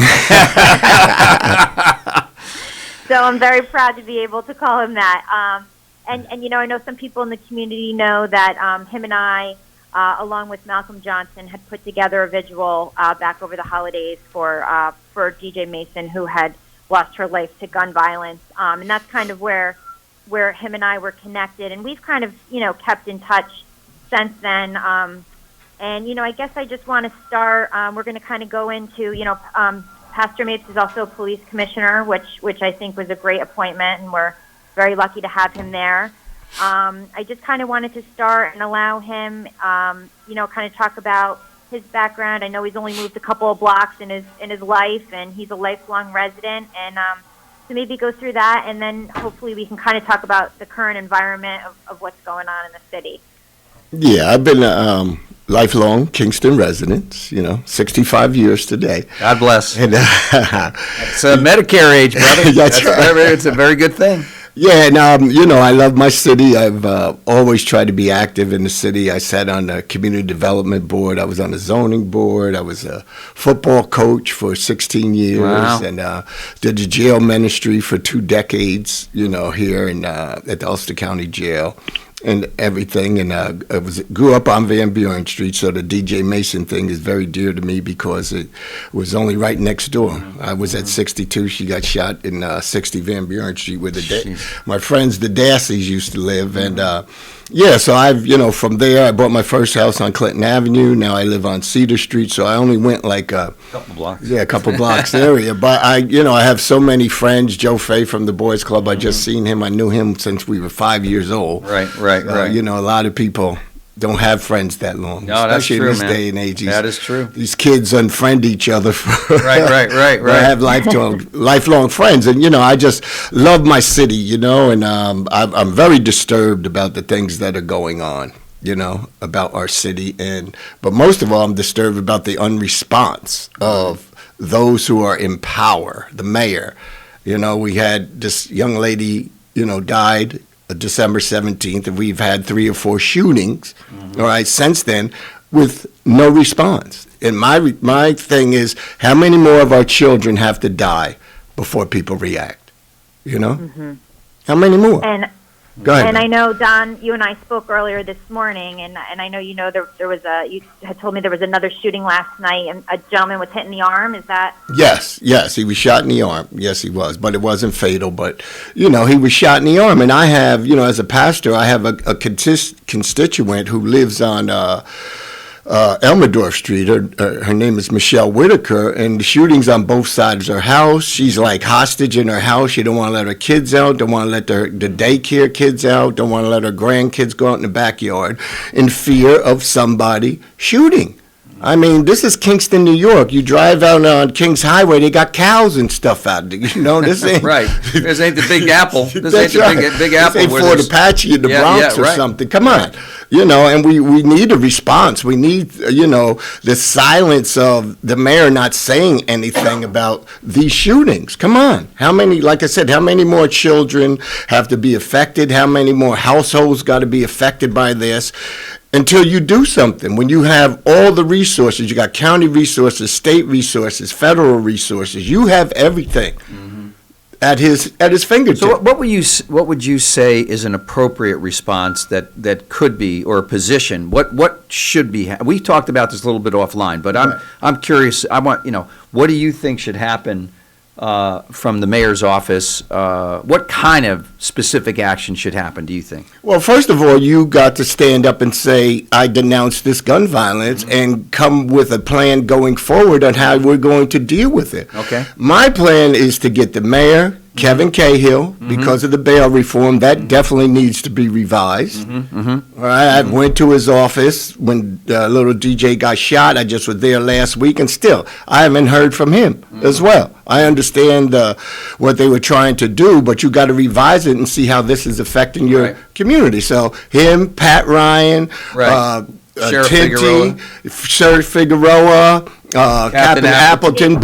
So I'm very proud to be able to call him that. And I know some people in the community know that him and I, along with Malcolm Johnson, had put together a vigil back over the holidays for DJ Mason, who had lost her life to gun violence. And that's kind of where him and I were connected. And we've kind of, kept in touch since then. And I guess I just want to start. We're going to kind of go into, Pastor Mapes is also a police commissioner, which I think was a great appointment, and we're very lucky to have him there. I just kind of wanted to start and allow him, kind of talk about his background. I know he's only moved a couple of blocks in his life, and he's a lifelong resident, and so maybe go through that, and then hopefully we can kind of talk about the current environment of what's going on in the city. Yeah, I've been a lifelong Kingston resident, 65 years today. God bless. And, it's a Medicare age, brother. That's right. It's a very good thing. Yeah, and I love my city. I've always tried to be active in the city. I sat on the community development board. I was on the zoning board. I was a football coach for 16 years. Wow. And did the jail ministry for 2 decades, here at the Ulster County Jail. And everything, and I grew up on Van Buren Street, so the DJ Mason thing is very dear to me because it was only right next door. I was at 62. She got shot in 60 Van Buren Street where my friends, the Dasseys, used to live. And so I've, from there, I bought my first house on Clinton Avenue. Now I live on Cedar Street, so I only went like a couple blocks. Yeah, a couple blocks area. But I have so many friends. Joe Fay from the Boys Club, I just seen him. I knew him since we were 5 years old. Right. A lot of people don't have friends that long, no, that's especially true, in this man. day and age. That is true. These kids unfriend each other. Right. I have lifelong friends, and I just love my city, and I'm very disturbed about the things that are going on, about our city, but most of all, I'm disturbed about the unresponse of those who are in power. The mayor, we had this young lady, died December 17th, and we've had 3 or 4 shootings, all right, since then, with no response. And my thing is, how many more of our children have to die before people react? How many more? And Go ahead. And I know, Don, you and I spoke earlier this morning, and I know you know there was you had told me there was another shooting last night, and a gentleman was hit in the arm. Is that? Yes, he was shot in the arm. Yes, he was, but it wasn't fatal. But, he was shot in the arm. And I have, as a pastor, I have a constituent who lives on Elmendorf Street. Her name is Michelle Whitaker, and the shootings on both sides of her house. She's like hostage in her house. She don't want to let her kids out, don't want to let the daycare kids out, don't want to let her grandkids go out in the backyard in fear of somebody shooting. I mean, this is Kingston, New York. You drive out on Kings Highway, they got cows and stuff out there. This ain't right. This ain't the Big Apple. This That's ain't the right. Big Apple. This ain't Fort Apache in the Bronx or something. Come on. And we need a response. We need, the silence of the mayor not saying anything about these shootings. Come on. How many, like I said, how many more children have to be affected? How many more households got to be affected by this? Until you do something. When you have all the resources, you got county resources, state resources, federal resources, you have everything at his fingertips. So what would you say is an appropriate response that could be, or a position? What should be? We talked about this a little bit offline, but I'm curious. I want what do you think should happen from the mayor's office? What kind of specific action should happen, do you think? Well, first of all, you got to stand up and say, I denounce this gun violence, and come with a plan going forward on how we're going to deal with it. Okay. My plan is to get the mayor, Kevin Cahill, because of the bail reform, that definitely needs to be revised. All right, I went to his office when little DJ got shot. I just was there last week, and still, I haven't heard from him as well. I understand what they were trying to do, but you got to revise it and see how this is affecting your community. So him, Pat Ryan, Sheriff Tinty, Sheriff Figueroa, Captain Appleton,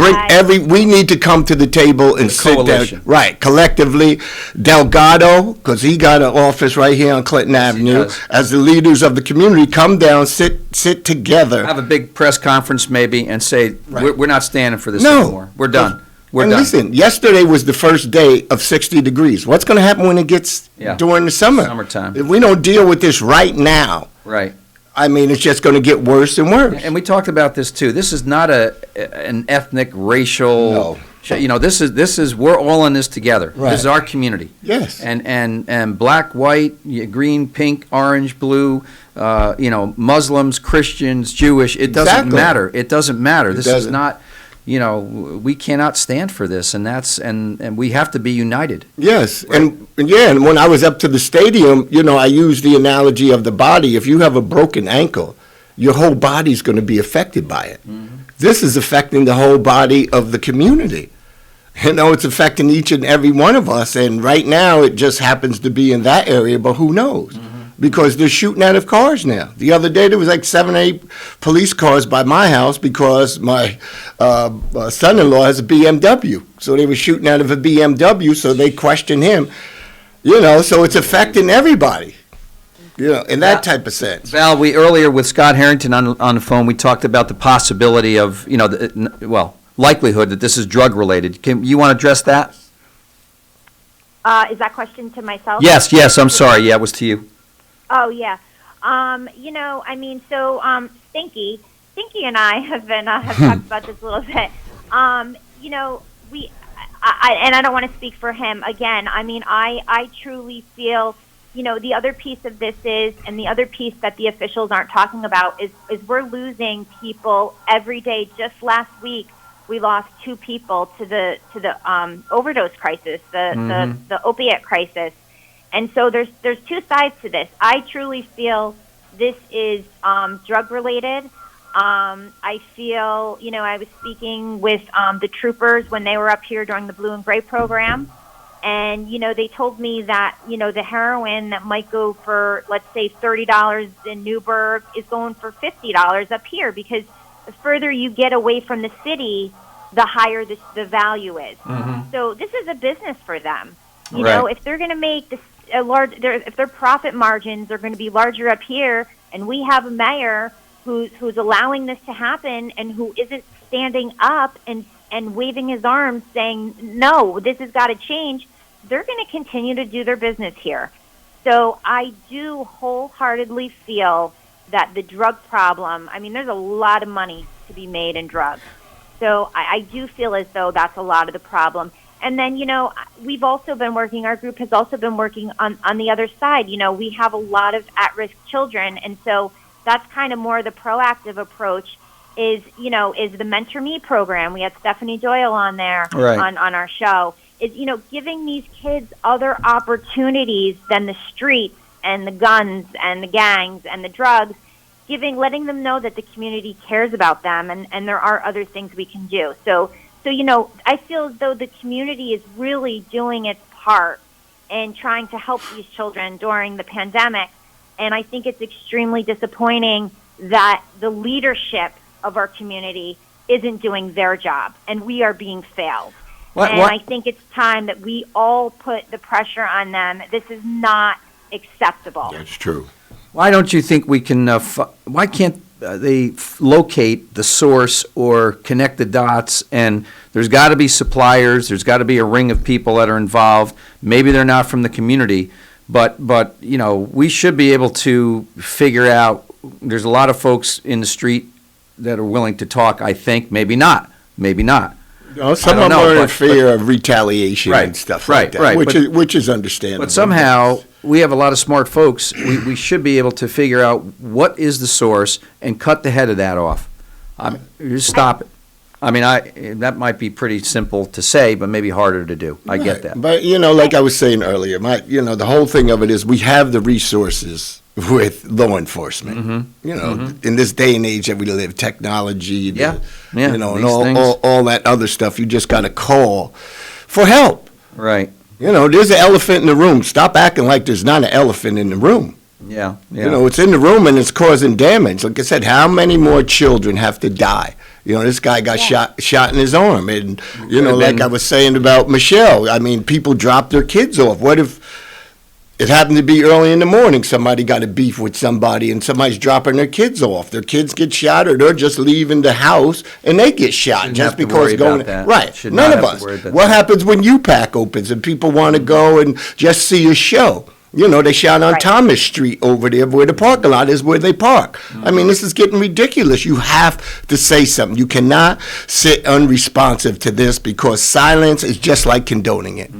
we need to come to the table and sit down, collectively. Delgado, because he got an office right here on Clinton Avenue, as the leaders of the community, come down, sit together. Have a big press conference maybe and say, we're not standing for this anymore. We're done. Listen, yesterday was the first day of 60 degrees. What's going to happen when it gets during the summertime? If we don't deal with this right now, I mean, it's just going to get worse and worse. And we talked about this too. This is not an ethnic, racial. No. This is we're all in this together. Right. This is our community. Yes. And black, white, green, pink, orange, blue. Muslims, Christians, Jewish. It doesn't matter. It doesn't matter. This is not. We cannot stand for this, and we have to be united. Yes, right? and when I was up to the stadium, I used the analogy of the body. If you have a broken ankle, your whole body's going to be affected by it. This is affecting the whole body of the community. It's affecting each and every one of us, and right now it just happens to be in that area, but who knows? Because they're shooting out of cars now. The other day there was like 7 or 8 police cars by my house because my son-in-law has a BMW. So they were shooting out of a BMW, so they questioned him. So it's affecting everybody. In that type of sense. Val, we earlier with Scott Harrington on the phone, we talked about the possibility of, likelihood that this is drug related. You want to address that? Is that question to myself? Yes, I'm sorry. Yeah, it was to you. Oh, yeah. Stinky and I have been have talked about this a little bit. I don't want to speak for him again. I truly feel, the other piece of this is, and the other piece that the officials aren't talking about is we're losing people every day. Just last week, we lost 2 people to the overdose crisis, the opiate crisis. And so there's 2 sides to this. I truly feel this is drug related. I feel, I was speaking with the troopers when they were up here during the Blue and Gray program, and they told me that the heroin that might go for, let's say, $30 in Newburgh is going for $50 up here, because the further you get away from the city, the higher the value is. So this is a business for them. If they're going to make this if their profit margins are going to be larger up here, and we have a mayor who's allowing this to happen and who isn't standing up and waving his arms saying, no, this has got to change, they're going to continue to do their business here. So I do wholeheartedly feel that the drug problem, I mean, there's a lot of money to be made in drugs. So I do feel as though that's a lot of the problem. And then, we've also been working, our group has also been working on the other side. We have a lot of at-risk children, and so that's kind of more the proactive approach is the Mentor Me program. We had Stephanie Doyle on there on our show. Is, giving these kids other opportunities than the streets and the guns and the gangs and the drugs, letting them know that the community cares about them and there are other things we can do. So, I feel as though the community is really doing its part in trying to help these children during the pandemic. And I think it's extremely disappointing that the leadership of our community isn't doing their job and we are being failed. I think it's time that we all put the pressure on them. This is not acceptable. That's true. Why don't you think we can, why can't they locate the source or connect the dots? And there's got to be suppliers, there's got to be a ring of people that are involved. Maybe they're not from the community, but we should be able to figure out, there's a lot of folks in the street that are willing to talk, I think. Maybe not. Some of them are in fear of retaliation and stuff like that, which is understandable. But somehow, we have a lot of smart folks. We should be able to figure out what is the source and cut the head of that off. Just stop it. I mean, that might be pretty simple to say, but maybe harder to do. I get that. But, like I was saying earlier, the whole thing of it is we have the resources with law enforcement. In this day and age that we live, technology, and all that other stuff, you just got to call for help. Right. There's an elephant in the room. Stop acting like there's not an elephant in the room. Yeah. It's in the room and it's causing damage. Like I said, how many more children have to die? This guy got shot in his arm. And, like I was saying about Michelle, I mean, people drop their kids off. What if it happened to be early in the morning, somebody got a beef with somebody and somebody's dropping their kids off. Their kids get shot or they're just leaving the house and they get shot just because going. Right. None of us. What happens when UPAC opens and people want to go and just see a show? They shot on Thomas Street over there where the parking lot is where they park. I mean, this is getting ridiculous. You have to say something. You cannot sit unresponsive to this because silence is just like condoning it.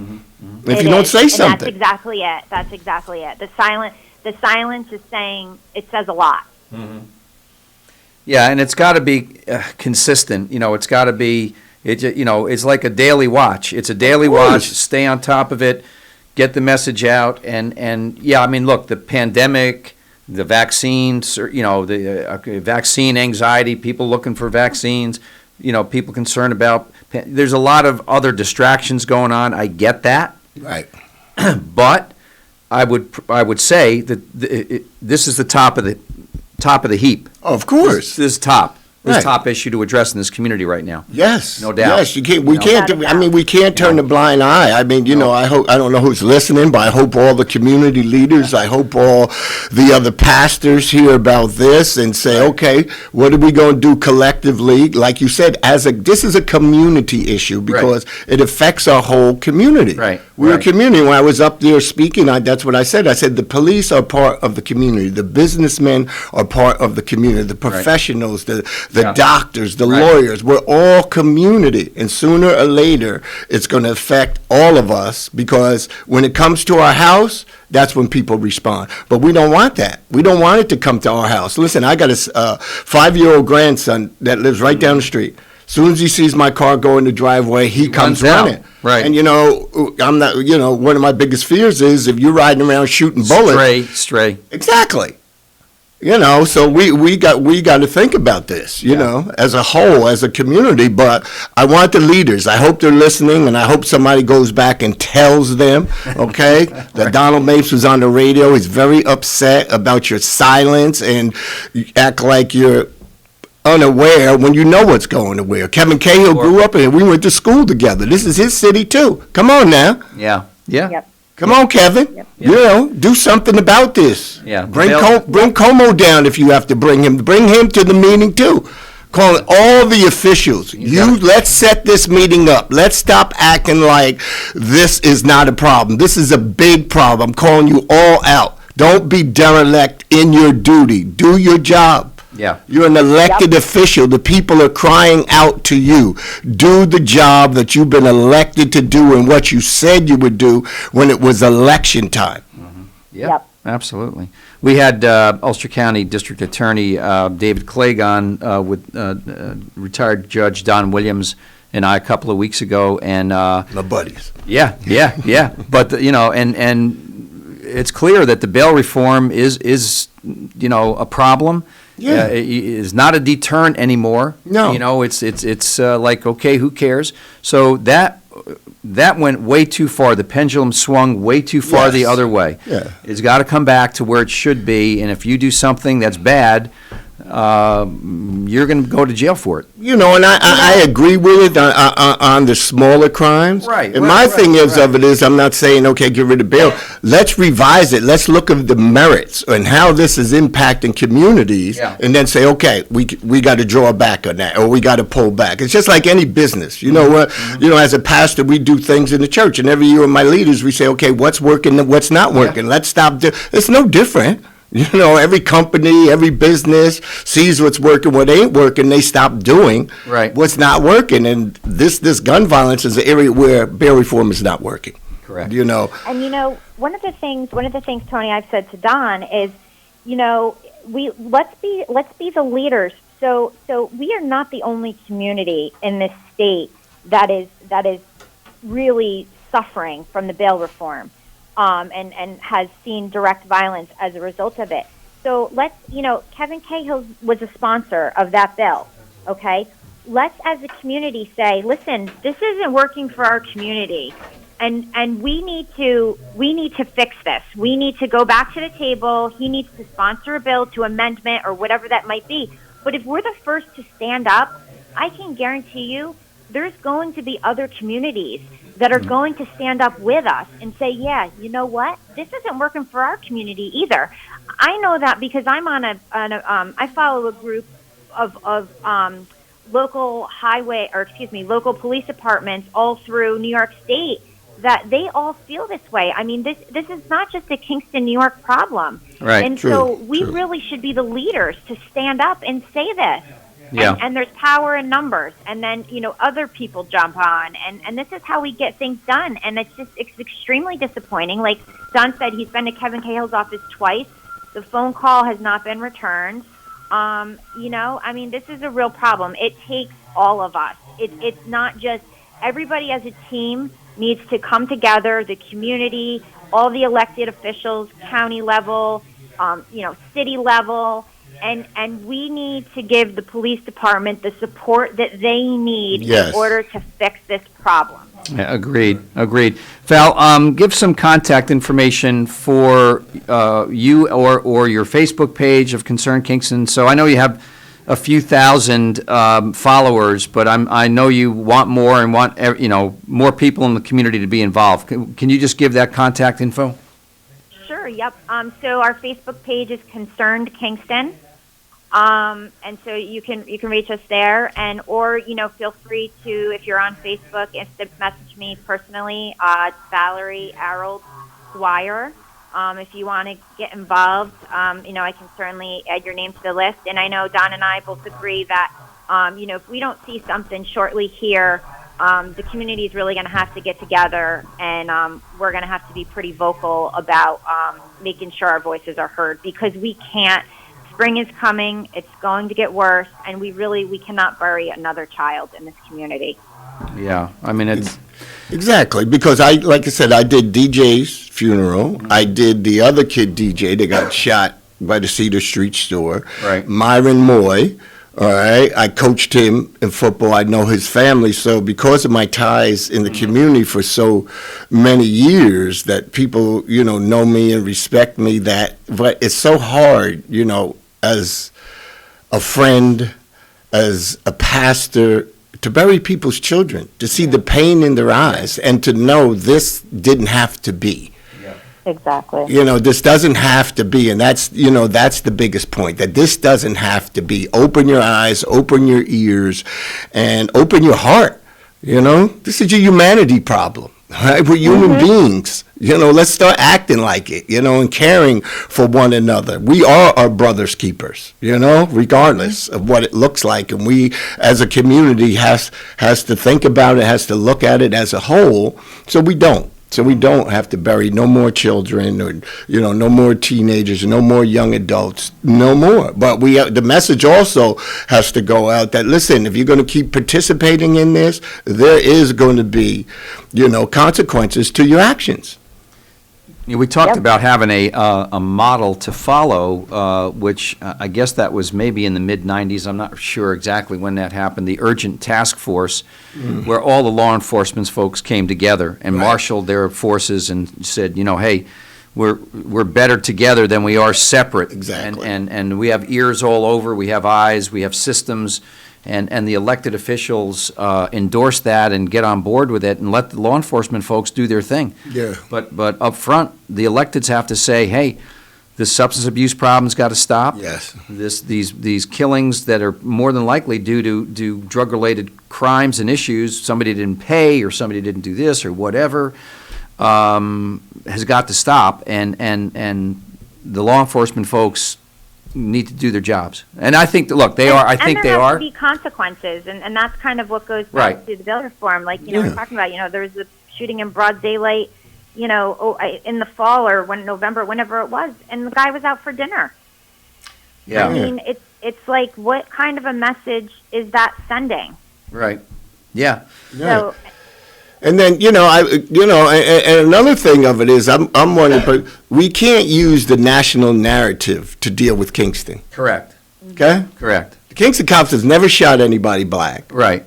If you don't say something. That's exactly it. The silence is saying, it says a lot. Yeah, and it's got to be consistent. It's got to be, it's like a daily watch. It's a daily watch. Stay on top of it. Get the message out. And yeah, I mean, look, the pandemic, the vaccines, the vaccine anxiety, people looking for vaccines, people concerned about, there's a lot of other distractions going on. I get that. Right. But I would say that this is the top of the heap. Of course. This is top. This top issue to address in this community right now. Yes, no doubt. Yes, you can't. We can't. I mean, we can't turn a blind eye. I mean, I hope. I don't know who's listening, but I hope all the community leaders. I hope all the other pastors hear about this and say, okay, what are we going to do collectively? Like you said, this is a community issue because it affects our whole community. Right. We're a community. When I was up there speaking, that's what I said. I said the police are part of the community. The businessmen are part of the community. The professionals, the doctors, the lawyers, we're all community. And sooner or later, it's going to affect all of us because when it comes to our house, that's when people respond. But we don't want that. We don't want it to come to our house. Listen, I got a 5-year-old grandson that lives right down the street. As soon as he sees my car go in the driveway, he comes running. Right. And, I'm not, one of my biggest fears is if you're riding around shooting bullets. Stray. Exactly. So we got to think about this, as a whole, as a community. But I want the leaders. I hope they're listening, and I hope somebody goes back and tells them, okay, that Donald Mapes was on the radio. He's very upset about your silence, and you act like you're unaware when you know what's going on. Kevin Cahill grew up in. We went to school together. This is his city too. Come on now. Yeah. Yep. Come on, Kevin. Do something about this. Yeah. Bring Como down if you have to bring him. Bring him to the meeting too. calling all the officials. Let's set this meeting up. Let's stop acting like this is not a problem. This is a big problem. I'm calling you all out. Don't be derelict in your duty. Do your job. Yeah. You're an elected official. The people are crying out to you. Do the job that you've been elected to do and what you said you would do when it was election time. Yep. Absolutely. We had Ulster County District Attorney David Clegg on with retired Judge Don Williams and I a couple of weeks ago, and my buddies. Yeah. But and it's clear that the bail reform is a problem. Yeah. Is not a deterrent anymore. No. It's like, okay, who cares? So that went way too far. The pendulum swung way too far the other way. Yeah. It's got to come back to where it should be, and if you do something that's bad, you're going to go to jail for it. And I agree with it on the smaller crimes. Right. And my thing of it is, I'm not saying, okay, get rid of bail. Let's revise it. Let's look at the merits and how this is impacting communities, and then say, okay, we got to draw back on that, or we got to pull back. It's just like any business. As a pastor, we do things in the church, and every year with my leaders, we say, okay, what's working and what's not working. Let's stop. It's no different. Every company, every business sees what's working, what ain't working. They stop doing what's not working, and this gun violence is an area where bail reform is not working. Correct. And one of the things, Tony, I've said to Don is, let's be the leaders. So we are not the only community in this state that is really suffering from the bail reform. And has seen direct violence as a result of it. So Kevin Cahill was a sponsor of that bill, okay? Let's, as a community, say, listen, this isn't working for our community, and we need to fix this. We need to go back to the table. He needs to sponsor a bill to amendment or whatever that might be. But if we're the first to stand up, I can guarantee you there's going to be other communities that are going to stand up with us and say, yeah, you know what? This isn't working for our community either. I know that because I'm I follow a group of local local police departments all through New York State that they all feel this way. I mean, this is not just a Kingston, New York problem. Right. And so we really should be the leaders to stand up and say this. Yeah. And there's power in numbers, and then other people jump on, and this is how we get things done. And it's extremely disappointing. Like Don said, he's been to Kevin Cahill's office twice. The phone call has not been returned. This is a real problem. It takes all of us. It's not just everybody as a team needs to come together. The community, all the elected officials, county level, city level. And we need to give the police department the support that they need in order to fix this problem. Yeah, agreed. Val, give some contact information for you or your Facebook page of Concerned Kingston. So I know you have a few thousand followers, but I know you want more and want more people in the community to be involved. Can you just give that contact info? Sure. Yep. So our Facebook page is Concerned Kingston. And so you can reach us there, or feel free to, if you're on Facebook, message me personally. It's Valerie Arold Dwyer. If you want to get involved, I can certainly add your name to the list. And I know Don and I both agree that if we don't see something shortly here, the community is really going to have to get together, and we're going to have to be pretty vocal about making sure our voices are heard, because we can't. Spring is coming. It's going to get worse, and we cannot bury another child in this community. Yeah, I mean it's exactly, because like I said, I did DJ's funeral. I did the other kid DJ that got shot by the Cedar Street store. Right. Myron Moy. All right. I coached him in football. I know his family. So because of my ties in the community for so many years, that people, know me and respect me, but it's so hard, as a friend, as a pastor, to bury people's children, to see the pain in their eyes, and to know this didn't have to be. Exactly. Exactly. This doesn't have to be, and that's the biggest point, that this doesn't have to be. Open your eyes, open your ears, and open your heart. This is a humanity problem, right? We're human beings. Let's start acting like it, and caring for one another. We are our brother's keepers, regardless of what it looks like. And we, as a community, has to think about it, has to look at it as a whole, so we don't have to bury no more children, or no more teenagers, no more young adults, no more. But the message also has to go out that, listen, if you're going to keep participating in this, there is going to be, consequences to your actions. We talked about having a model to follow, which I guess that was maybe in the mid-'90s. I'm not sure exactly when that happened. The Urgent Task Force, where all the law enforcement folks came together and marshaled their forces and said, hey, we're better together than we are separate. Exactly. And we have ears all over. We have eyes. We have systems. And the elected officials endorse that and get on board with it and let the law enforcement folks do their thing. Yeah. But up front, the electeds have to say, hey, this substance abuse problem's got to stop. Yes. These killings that are more than likely due to drug-related crimes and issues, somebody didn't pay or somebody didn't do this or whatever, has got to stop. And the law enforcement folks need to do their jobs. And I think that, look, they are. I think they are. And there has to be consequences, and that's kind of what goes back to the bill reform. Like, we're talking about, there was a shooting in broad daylight, in the fall or November, whenever it was, and the guy was out for dinner. Yeah. I mean, it's like, what kind of a message is that sending? Right. Yeah. So, and then, and another thing of it is, I'm wondering, but we can't use the national narrative to deal with Kingston. Correct. Okay? Correct. The Kingston cops has never shot anybody black. Right.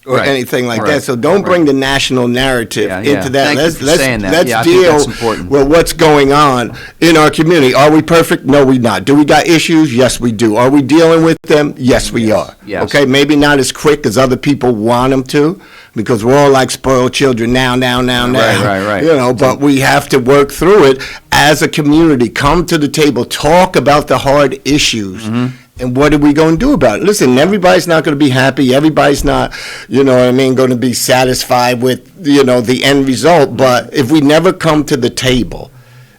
Or anything like that. So don't bring the national narrative into that. Thank you for saying that. Let's I think deal that's important. with what's going on in our community. Are we perfect? No, we're not. Do we got issues? Yes, we do. Are we dealing with them? Yes, we are. Yes. Okay, maybe not as quick as other people want them to, because we're all like spoiled children now. Right. But we have to work through it as a community. Come to the table. Talk about the hard issues. And what are we going to do about it? Listen, everybody's not going to be happy. Everybody's not, going to be satisfied with, the end result. But if we never come to the table,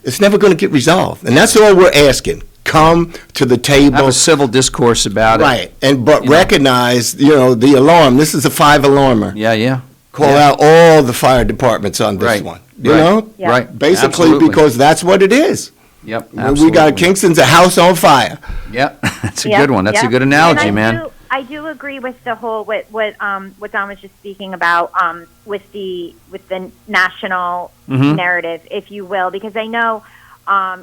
it's never going to get resolved. And that's all we're asking. Come to the table. Have a civil discourse about it. Right. But recognize, the alarm. This is a 5-alarmer. Yeah. Call out all the fire departments on this one. You know? Yeah. Right. Basically, Absolutely. because that's what it is. Yep. We got Kingston's a house on fire. Yep. That's a good one. That's a good analogy, man. I do agree with the whole what Don was just speaking about with the national narrative, if you will, because I know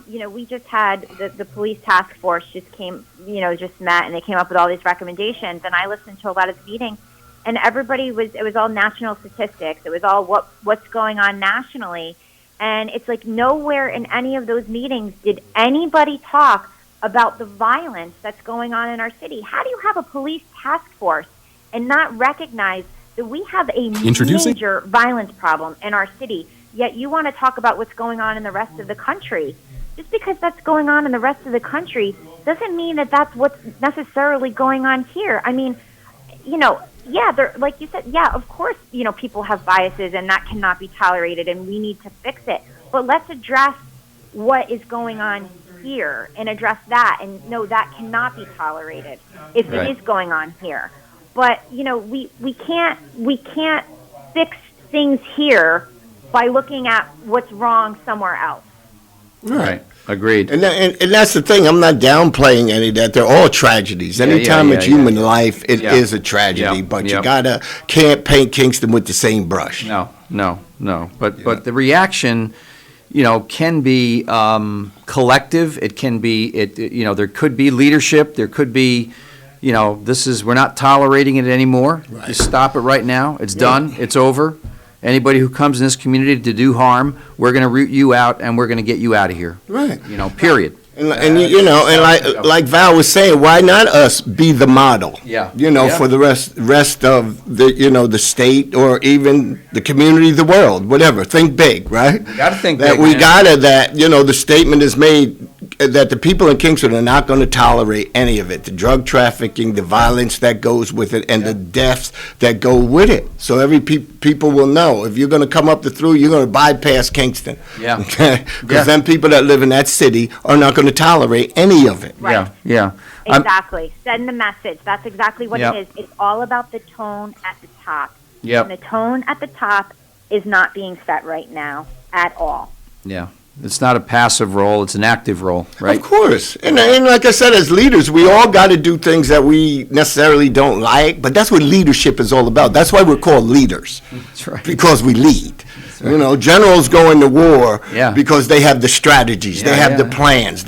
we just had the police task force just met and they came up with all these recommendations, and I listened to a lot of the meetings, and it was all national statistics. It was all what's going on nationally. And it's like nowhere in any of those meetings did anybody talk about the violence that's going on in our city. How do you have a police task force and not recognize that we have a major violence problem in our city, yet you want to talk about what's going on in the rest of the country? Just because that's going on in the rest of the country doesn't mean that that's what's necessarily going on here. I mean, like you said, of course, people have biases and that cannot be tolerated and we need to fix it. But let's address what is going on here and address that. And no, that cannot be tolerated if it is going on here. But, we can't fix things here by looking at what's wrong somewhere else. Right. Agreed. And that's the thing. I'm not downplaying any of that. They're all tragedies. Anytime it's human life, it is a tragedy. But you can't paint Kingston with the same brush. No. But the reaction, can be collective. It can be there could be leadership. There could be, we're not tolerating it anymore. Right. Just stop it right now. It's done. It's over. Anybody who comes in this community to do harm, we're going to root you out and we're going to get you out of here. Right. Period. And you know, and like Val was saying, why not us be the model? Yeah. You know, Yeah. for the rest of the state or even the community, the world, whatever. Think big, right? You gotta think that big, we man. gotta the statement is made that the people in Kingston are not going to tolerate any of it. The drug trafficking, the violence that goes with it, and the deaths that go with it. So every people will know if you're going to come up the through, you're going to bypass Kingston. Yeah. Okay. Because Yeah. then people that live in that city are not going to tolerate any of it. Right. Yeah. Exactly. Send the message. That's exactly what Yep. it is. It's all about the tone at the top. Yep. And the tone at the top is not being set right now at all. Yeah. It's not a passive role, it's an active role, right? Of course. And like I said, as leaders, we all got to do things that we necessarily don't like, but that's what leadership is all about. That's why we're called leaders. That's right. Because we lead. You know, generals go into war Yeah. because they have the strategies, they have the plans,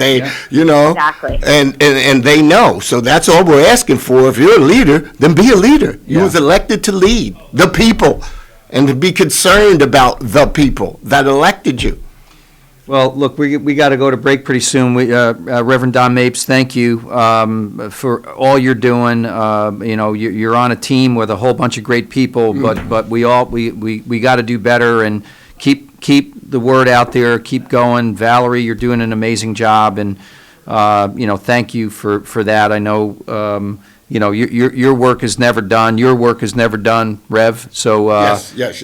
you know, Exactly. and they know. So that's all we're asking for. If you're a leader, then be a leader. You was elected to lead the people and to be concerned about the people that elected you. Well, look, we got to go to break pretty soon. Reverend Don Mapes, thank you for all you're doing. You know, you're on a team with a whole bunch of great people, but we got to do better and keep the word out there. Keep going, Valerie. You're doing an amazing job, and you know, thank you for that. I know. You know, your work is never done. Your work is never done, Rev. So Yes.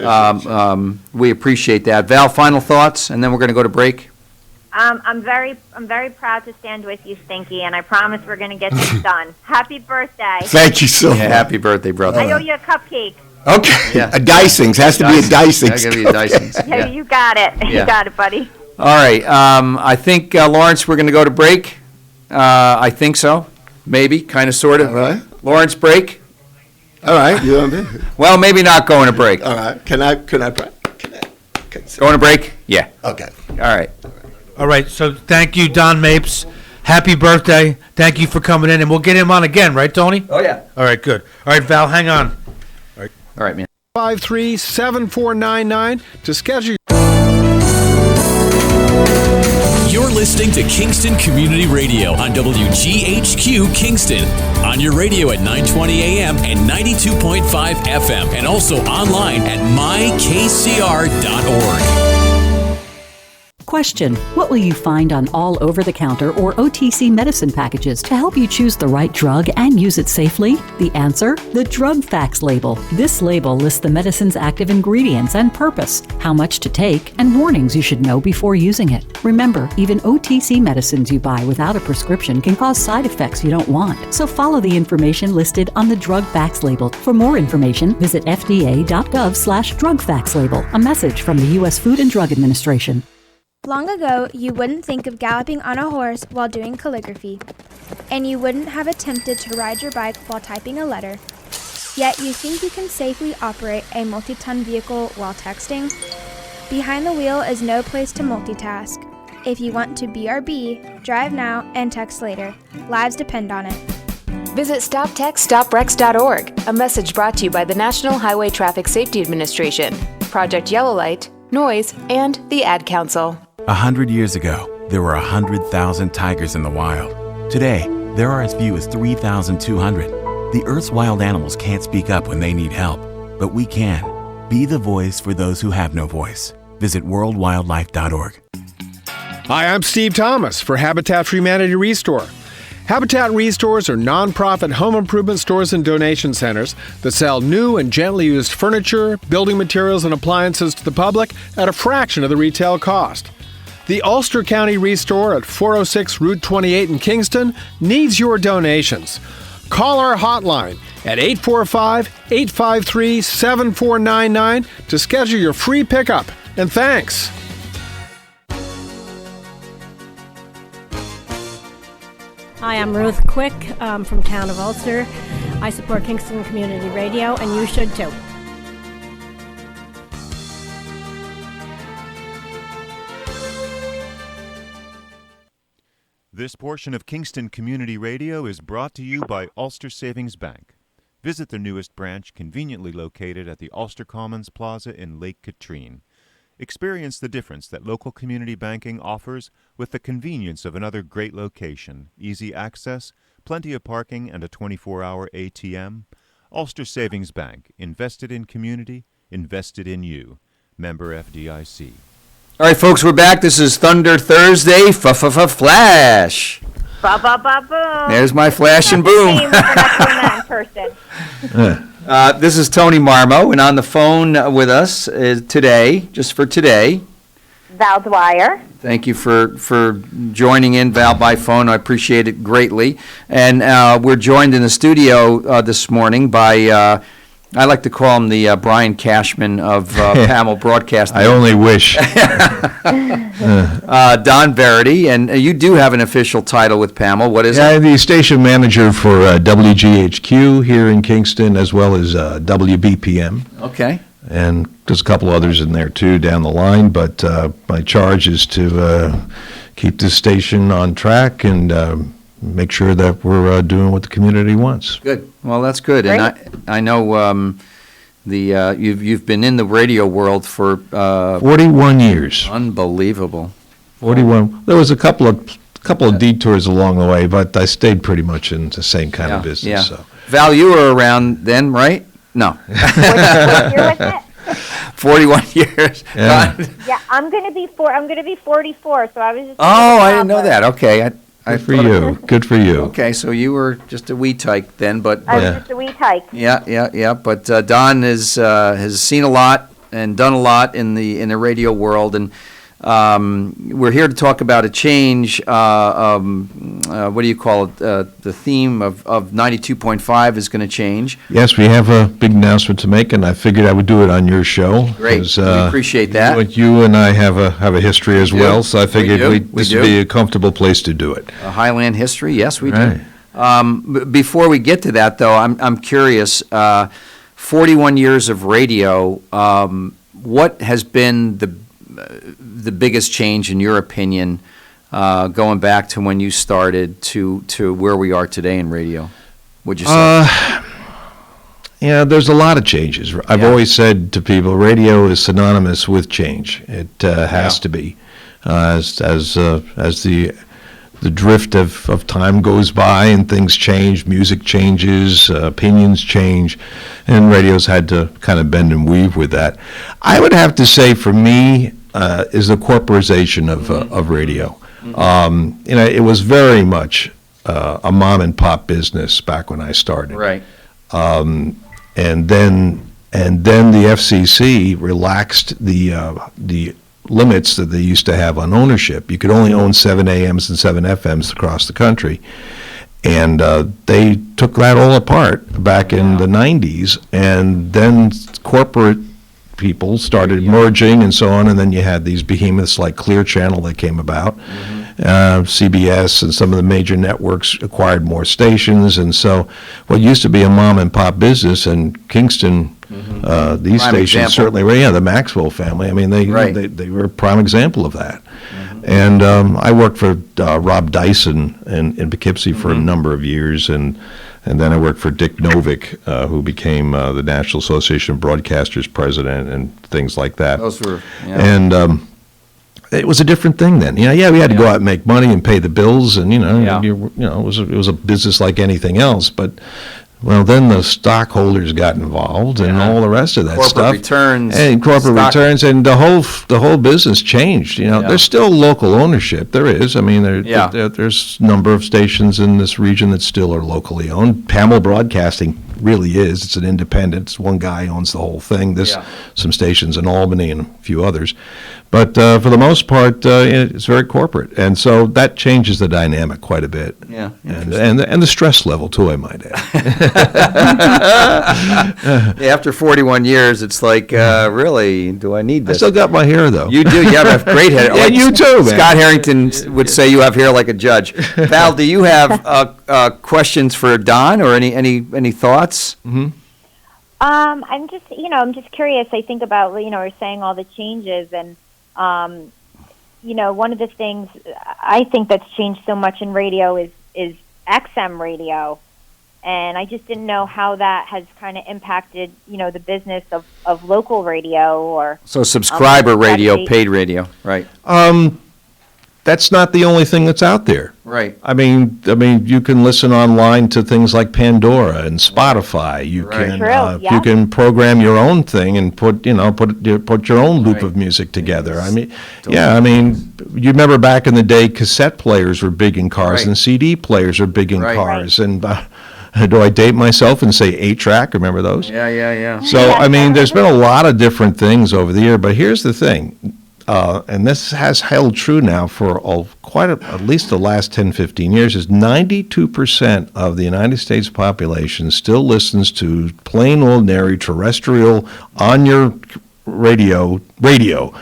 we appreciate that. Val, final thoughts, and then we're going to go to break. I'm very proud to stand with you, Stinky, and I promise we're going to get this done. Happy birthday. Thank you so much. Happy birthday, brother. I owe you a cupcake. Okay. Yeah. A Dicings. Has to be a Dicings. Gotta be a Dicings. Yeah, you got it. Yeah. You got it, buddy. All right. I think, Lawrence, we're going to go to break. I think so. Maybe, kind of, sort of. All right. Lawrence, break? All right. You know what I mean? Well, maybe not going to break. All right. Can I pray? Going to break? Yeah. Okay. All right. All right, so thank you, Don Mapes. Happy birthday. Thank you for coming in, and we'll get him on again, right, Tony? Oh, yeah. All right, good. All right, Val, hang on. All right, man. 537-499 to schedule. You're listening to Kingston Community Radio on WGHQ Kingston. On your radio at 920 AM and 92.5 FM, and also online at mykcr.org. Question: what will you find on all over-the-counter or OTC medicine packages to help you choose the right drug and use it safely? The answer: the drug facts label. This label lists the medicine's active ingredients and purpose, how much to take, and warnings you should know before using it. Remember, even OTC medicines you buy without a prescription can cause side effects you don't want. So follow the information listed on the drug facts label. For more information, visit fda.gov/drug facts label. A message from the U.S. Food and Drug Administration. Long ago, you wouldn't think of galloping on a horse while doing calligraphy, and you wouldn't have attempted to ride your bike while typing a letter. Yet you think you can safely operate a multi-ton vehicle while texting? Behind the wheel is no place to multitask. If you want to BRB, drive now and text later. Lives depend on it. Visit StopTextStopWrecks.org, a message brought to you by the National Highway Traffic Safety Administration, Project Yellow Light, Noise, and the Ad Council. 100 years ago, there were 100,000 tigers in the wild. Today, there are as few as 3,200. The Earth's wild animals can't speak up when they need help, but we can. Be the voice for those who have no voice. Visit worldwildlife.org. Hi, I'm Steve Thomas for Habitat for Humanity Restore. Habitat Restores are nonprofit home improvement stores and donation centers that sell new and gently used furniture, building materials, and appliances to the public at a fraction of the retail cost. The Ulster County Restore at 406 Route 28 in Kingston needs your donations. Call our hotline at 845-853-7499 to schedule your free pickup. And thanks. Hi, I'm Ruth Quick from Town of Ulster. I support Kingston Community Radio, and you should too. This portion of Kingston Community Radio is brought to you by Ulster Savings Bank. Visit their newest branch, conveniently located at the Ulster Commons Plaza in Lake Katrine. Experience the difference that local community banking offers with the convenience of another great location, easy access, plenty of parking, and a 24-hour ATM. Ulster Savings Bank, invested in community, invested in you. Member FDIC. All right, folks, we're back. This is Thunder Thursday. Flash. Ba ba ba boom. There's my flash and boom. We're not doing that in person. This is Tony Marmo, and on the phone with us today, just for today. Val Dwyer. Thank you for joining in, Val, by phone. I appreciate it greatly. And we're joined in the studio this morning by, I like to call him the Brian Cashman of Pamal Broadcasting. I only wish. Don Verity, and you do have an official title with Pamal. What is it? I'm the station manager for WGHQ here in Kingston, as well as WBPM. Okay. And there's a couple others in there, too, down the line. But my charge is to keep this station on track and make sure that we're doing what the community wants. Good. Well, that's good. Great. And I know you've been in the radio world for 41 years. Unbelievable. 41. There was a couple of detours along the way, but I stayed pretty much in the same kind of business. Yeah. So. Val, you were around then, right? No. What year was it? 41 years. Yeah. Yeah, I'm gonna be 44. So I was just. Oh, I didn't know that. Okay. Good for you. Good for you. Okay, so you were just a wee tyke then, but I was just a wee tyke. yeah. But Don has seen a lot and done a lot in the radio world, and we're here to talk about a change. What do you call it? The theme of 92.5 is going to change. Yes, we have a big announcement to make, and I figured I would do it on your show. Great, 'cause, we appreciate that. You and I have a history as well, so I figured this do. would be a comfortable place to do it. Highland history, yes, we Right. do. Before we get to that, though, I'm curious. 41 years of radio. What has been the biggest change, in your opinion, going back to when you started to where we are today in radio? Would you say? Yeah, there's a lot of changes. I've always said to people, radio is synonymous with change. It has to be, as the drift of time goes by and things change, music changes, opinions change, and radio's had to kind of bend and weave with that. I would have to say, for me, is the corporatization of radio. It was very much a mom and pop business back when I started. Right. And then the FCC relaxed the limits that they used to have on ownership. You could only own 7 AMs and 7 FMs across the country. And they took that all apart back in the 90s, and then corporate people started merging and so on, and then you had these behemoths like Clear Channel that came about. CBS and some of the major networks acquired more stations, and so what used to be a mom and pop business in Kingston, these Prime stations example. certainly were. Yeah, the Maxwell family. I mean, they were a prime example of that. And I worked for Rob Dyson in Poughkeepsie for a number of years, and then I worked for Dick Novick, who became the National Association of Broadcasters president and things like that. Those were, And it was a different thing then. We had to go out and make money and pay the bills, and it was a business like anything else. But then the stockholders got involved and all the rest of that Corporate stuff. returns. And corporate stock- returns, and the whole business changed. There's still local ownership. There is. I mean, there's a number of stations in this region that still are locally owned. Pamal Broadcasting really is. It's an independent. It's one guy owns the whole thing. There's some stations in Albany and a few others. But for the most part, it's very corporate. And so that changes the dynamic quite a bit. Yeah. And the stress level, too, I might add. After 41 years, it's like, really, do I need I this? still got my hair, though. You do. You have great hair. Yeah, you too, man. Scott Harrington would say you have hair like a judge. Val, do you have questions for Don or any thoughts? Mm-hmm. I'm just curious. I think about, we're saying all the changes, and, one of the things I think that's changed so much in radio is XM radio. And I just didn't know how that has kind of impacted, the business of local radio or. So subscriber radio, paid radio, right? That's not the only thing that's out there. Right. I mean, you can listen online to things like Pandora and Spotify. You can you can program your own thing and put your own loop of music together. I mean, you remember back in the day, cassette players were big in cars and CD players are big in cars. And do I date myself and say 8-track? Remember those? Yeah. So I mean, there's been a lot of different things over the year, but here's the thing. And this has held true now for at least the last 10, 15 years, is 92% of the United States population still listens to plain ordinary terrestrial on your radio.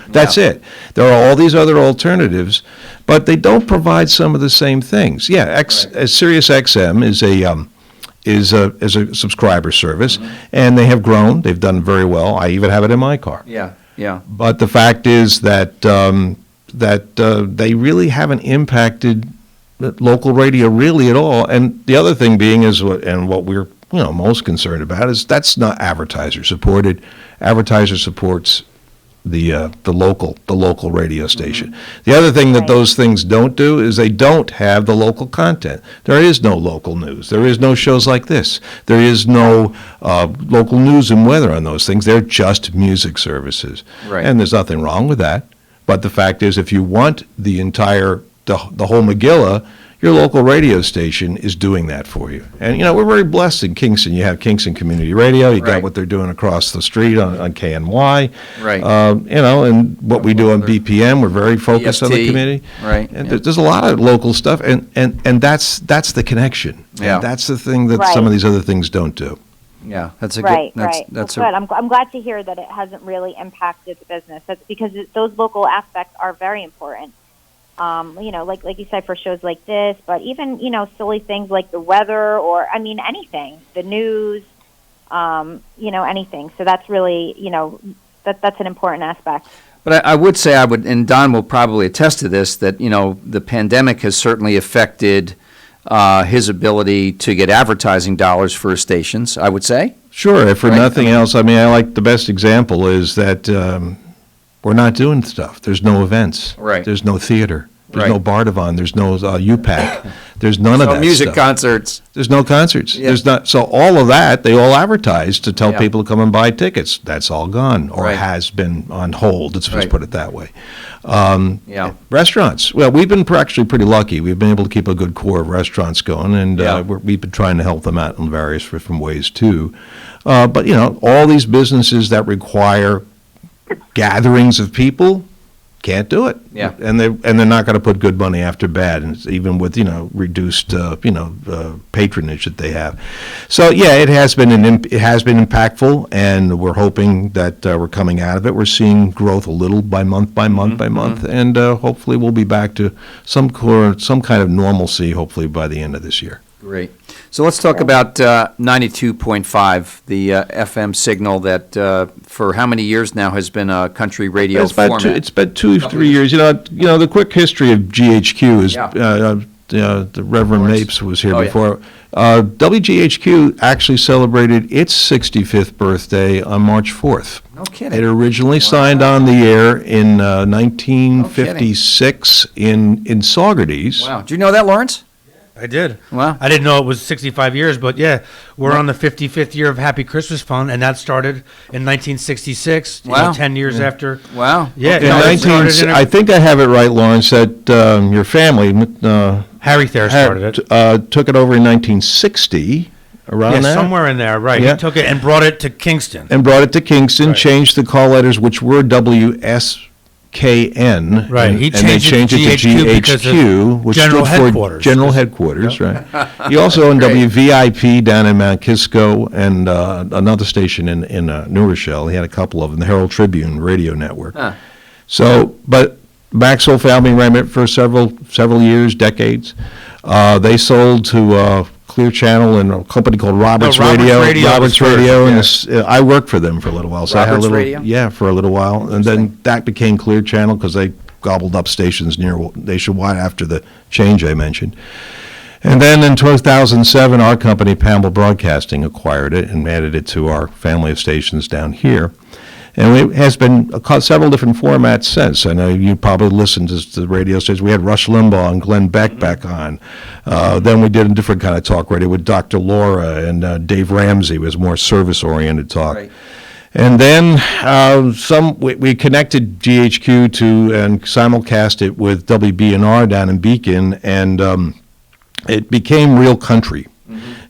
That's it. There are all these other alternatives, but they don't provide some of the same things. Yeah, Sirius XM is a subscriber service, and they have grown. They've done very well. I even have it in my car. Yeah. But the fact is that they really haven't impacted local radio really at all. And the other thing being is what we're most concerned about is that's not advertiser supported. Advertiser supports the local radio station. The other thing that those things don't do is they don't have the local content. There is no local news. There is no shows like this. There is no local news and weather on those things. They're just music services. Right. And there's nothing wrong with that. But the fact is, if you want the whole Megillah, your local radio station is doing that for you. And, we're very blessed in Kingston. You have Kingston Community Radio. You got what they're doing across the street on KNY. Right. And what we do on BPM, we're very focused on the community. Right. And there's a lot of local stuff, and that's the connection. Yeah. And that's the thing that some of these other things don't do. Yeah, that's a Right. good. That's good. I'm glad to hear that it hasn't really impacted the business. That's because those local aspects are very important. Like you said, for shows like this, but even, silly things like the weather or, anything, the news, anything. So that's really, that's an important aspect. But I would say and Don will probably attest to this, that, the pandemic has certainly affected his ability to get advertising dollars for his stations, I would say. Sure, if for nothing else, I like the best example is that we're not doing stuff. There's no events. Right. There's no theater. There's no Bardavon. There's no UPAC. There's none of that music stuff. concerts. There's no concerts. Yeah. There's not. So all of that, they all advertise to tell people to come and buy tickets. That's all gone or has been on hold. Let's just put it that way. Restaurants. Well, we've been actually pretty lucky. We've been able to keep a good core of restaurants going, and we've been trying to help them out in various different ways too. But all these businesses that require gatherings of people can't do it. Yeah. And they're not going to put good money after bad, and it's even with reduced patronage that they have. So it has been impactful, and we're hoping that we're coming out of it. We're seeing growth a little by month, and hopefully we'll be back to some kind of normalcy. Hopefully by the end of this year. Great. So let's talk about 92.5, the FM signal that for how many years now has been a country radio format? It's been 2-3 years. The quick history of GHQ is the Reverend Mapes was here before. WGHQ actually celebrated its 65th birthday on March 4th. No kidding. It originally signed on the air in 1956 in Saugerties. Wow. Do you know that, Lawrence? I did. Wow. I didn't know it was 65 years, but we're on the 55th year of Happy Christmas Fund, and that started in 1966, 10 years after. Wow. Yeah. Okay. I think I have it right, Lawrence, that your family, Harry Thayer started it. Took it over in 1960, around that? Somewhere in there, right. Yeah. He took it and brought it to Kingston. Changed the call letters, which were WSKN. Right. He changed it to GHQ, which General stood Headquarters. for General Headquarters, right. He also owned WVIP down in Mount Kisco and another station in New Rochelle. He had a couple of them, the Herald Tribune radio network. So, but Maxwell family ran it for several years, decades. They sold to Clear Channel and a company called Roberts Radio. Roberts Radio, and I worked for them for a little while. So I had a little, Radio? for a little while, and then that became Clear Channel because they gobbled up stations nationwide after the change I mentioned. And then in 2007, our company, Pamal Broadcasting, acquired it and added it to our family of stations down here. And it has been several different formats since. I know you probably listened to the radio stations. We had Rush Limbaugh and Glenn Beck back on. Then we did a different kind of talk radio with Dr. Laura, and Dave Ramsey was more service-oriented talk. Right. And then we connected GHQ to and simulcast it with WBNR down in Beacon, and it became real country.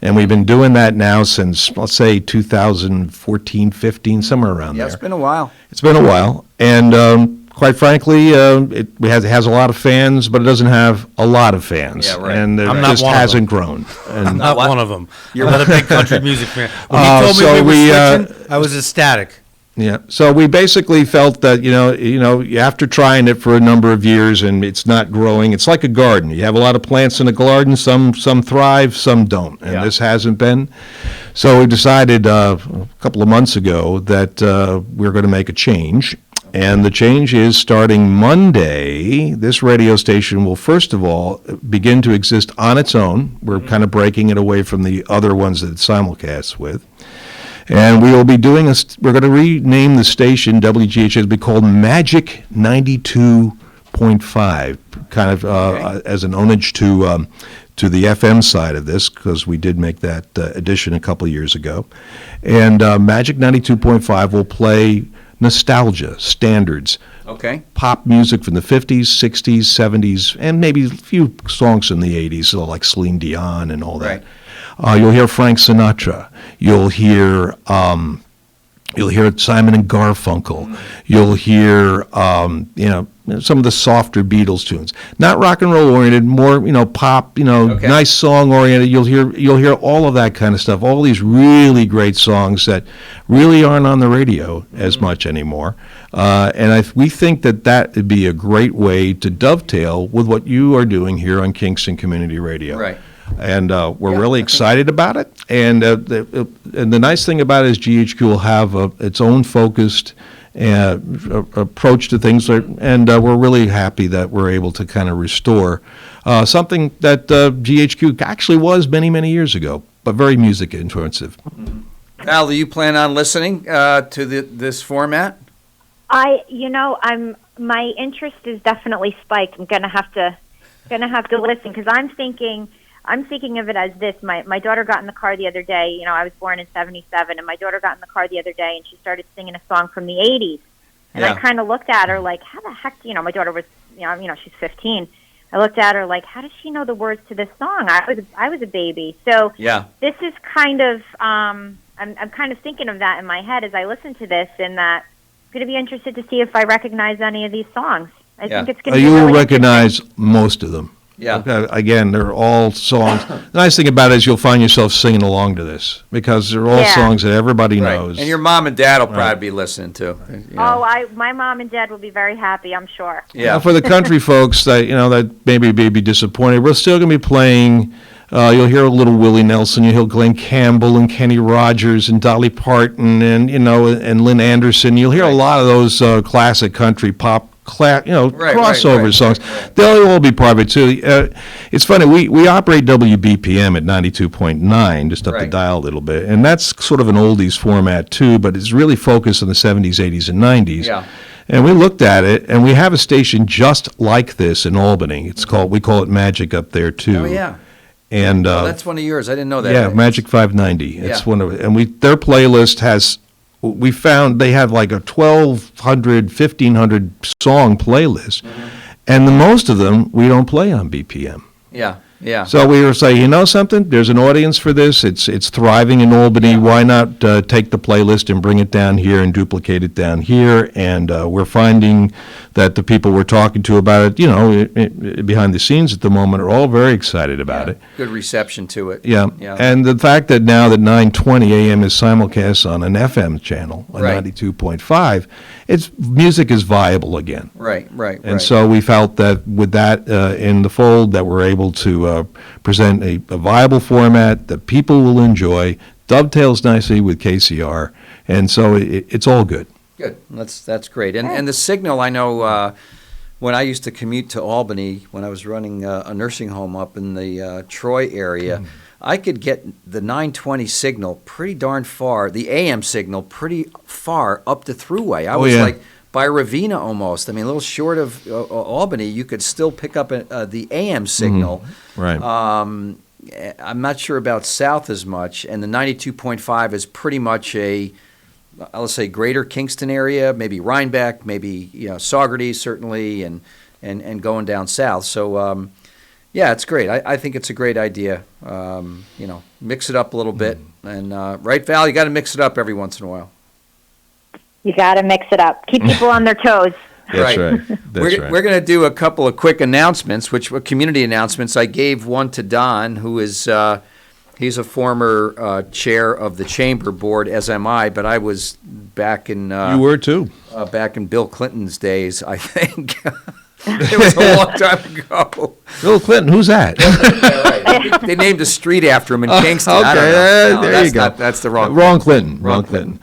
And we've been doing that now since, let's say, 2014, 15, somewhere around there. Yeah, it's been a while. It's been a while. And quite frankly, it has a lot of fans, but it doesn't have a lot of fans. Yeah, right. And it just hasn't grown. And I'm not one of them. You're not a big country music fan. When he told me we were switching, I was ecstatic. Yeah, so we basically felt that, after trying it for a number of years and it's not growing, it's like a garden. You have a lot of plants in a garden, some thrive, some don't, and this hasn't been. So we decided a couple of months ago that we're going to make a change, and the change is starting Monday, this radio station will first of all begin to exist on its own. We're kind of breaking it away from the other ones that it simulcasts with. And we will be doing we're going to rename the station, WGH, it'll be called Magic 92.5, kind of as an homage to the FM side of this, because we did make that addition a couple of years ago. And Magic 92.5 will play nostalgia, standards, pop music from the 50s, 60s, 70s, and maybe a few songs from the 80s, like Celine Dion and all that. You'll hear Frank Sinatra. You'll hear Simon and Garfunkel. You'll hear some of the softer Beatles tunes. Not rock and roll oriented, more pop. Nice song oriented. You'll hear all of that kind of stuff. All these really great songs that really aren't on the radio as much anymore. And we think that would be a great way to dovetail with what you are doing here on Kingston Community Radio. Right. And we're really excited about it. And the nice thing about it is GHQ will have its own focused approach to things. And we're really happy that we're able to kind of restore something that GHQ actually was many, many years ago, but very music intensive. Val, do you plan on listening to this format? My interest is definitely spiked. I'm gonna have to listen, because I'm thinking of it as this. My daughter got in the car the other day. I was born in 1977, and my daughter got in the car the other day, and she started singing a song from the 80s. And I kind of looked at her like, how the heck, my daughter was, she's 15. I looked at her like, how does she know the words to this song? I was a baby. So this is kind of, I'm kind of thinking of that in my head as I listen to this, and that I'm going to be interested to see if I recognize any of these songs. I think it's going to be you will really recognize most of them. Yeah. Again, they're all songs. The nice thing about it is you'll find yourself singing along to this, because they're all songs that everybody knows. And your mom and dad will probably be listening to. My mom and dad will be very happy, I'm sure. Yeah. For the country folks that that maybe may be disappointed, we're still going to be playing. You'll hear a little Willie Nelson. You'll hear Glenn Campbell and Kenny Rogers and Dolly Parton and Lynn Anderson. You'll hear a lot of those classic country pop. Crossover songs. They'll all be part of it too. It's funny, we operate WBPM at 92.9, just up the dial a little bit, and that's sort of an oldies format too, but it's really focused on the 70s, 80s, and 90s. Yeah. And we looked at it, and we have a station just like this in Albany. We call it Magic up there too. Oh yeah. And that's one of yours. I didn't know that. Yeah, Magic 590. It's one of, and their playlist has. We found they have like a 1,200, 1,500 song playlist, and most of them we don't play on BPM. Yeah, yeah. So we were saying, something? There's an audience for this. It's thriving in Albany. Why not take the playlist and bring it down here and duplicate it down here? And we're finding that the people we're talking to about it, behind the scenes at the moment, are all very excited about it. Good reception to it. Yeah. And the fact that now that 920 AM is simulcast on an FM channel, a 92.5, music is viable again. Right. And so we felt that with that in the fold, that we're able to present a viable format that people will enjoy, dovetails nicely with KCR, and so it's all good. Good. That's great. And the signal, I know when I used to commute to Albany, when I was running a nursing home up in the Troy area, I could get the 920 signal pretty darn far, the AM signal pretty far up the thruway. I was like by Ravenna almost. I mean, a little short of Albany, you could still pick up the AM signal. Right. I'm not sure about south as much, and the 92.5 is pretty much let's say greater Kingston area, maybe Rhinebeck, maybe Saugerties certainly, and going down south. So yeah, it's great. I think it's a great idea. Mix it up a little bit, and right, Val, you got to mix it up every once in a while. You got to mix it up. Keep people on their toes. That's right. We're going to do a couple of quick announcements, which were community announcements. I gave one to Don, who is he's a former chair of the chamber board, as am I, but I was back in you were too. Back in Bill Clinton's days, I think. It was a long time ago. Bill Clinton, who's that? Yeah, right. They named a street after him in Kingston. Okay, I don't know. there you go. That's the wrong. Wrong Clinton. Wrong Clinton.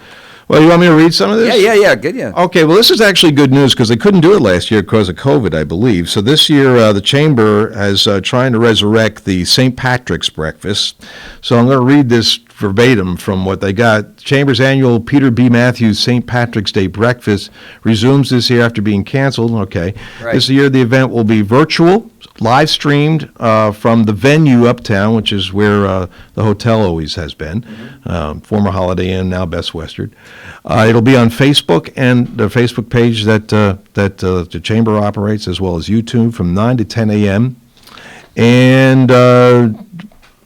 Well, you want me to read some of this? Yeah, good, yeah. Okay, well, this is actually good news because they couldn't do it last year because of COVID, I believe. So this year, the Chamber is trying to resurrect the St. Patrick's breakfast. So I'm going to read this verbatim from what they got. Chamber's annual Peter B. Matthews St. Patrick's Day breakfast resumes this year after being canceled. Okay. Right. This year, the event will be virtual, live streamed from the venue uptown, which is where the hotel always has been, former Holiday Inn, now Best Western. It'll be on Facebook and the Facebook page that the Chamber operates, as well as YouTube, from 9 to 10 a.m. And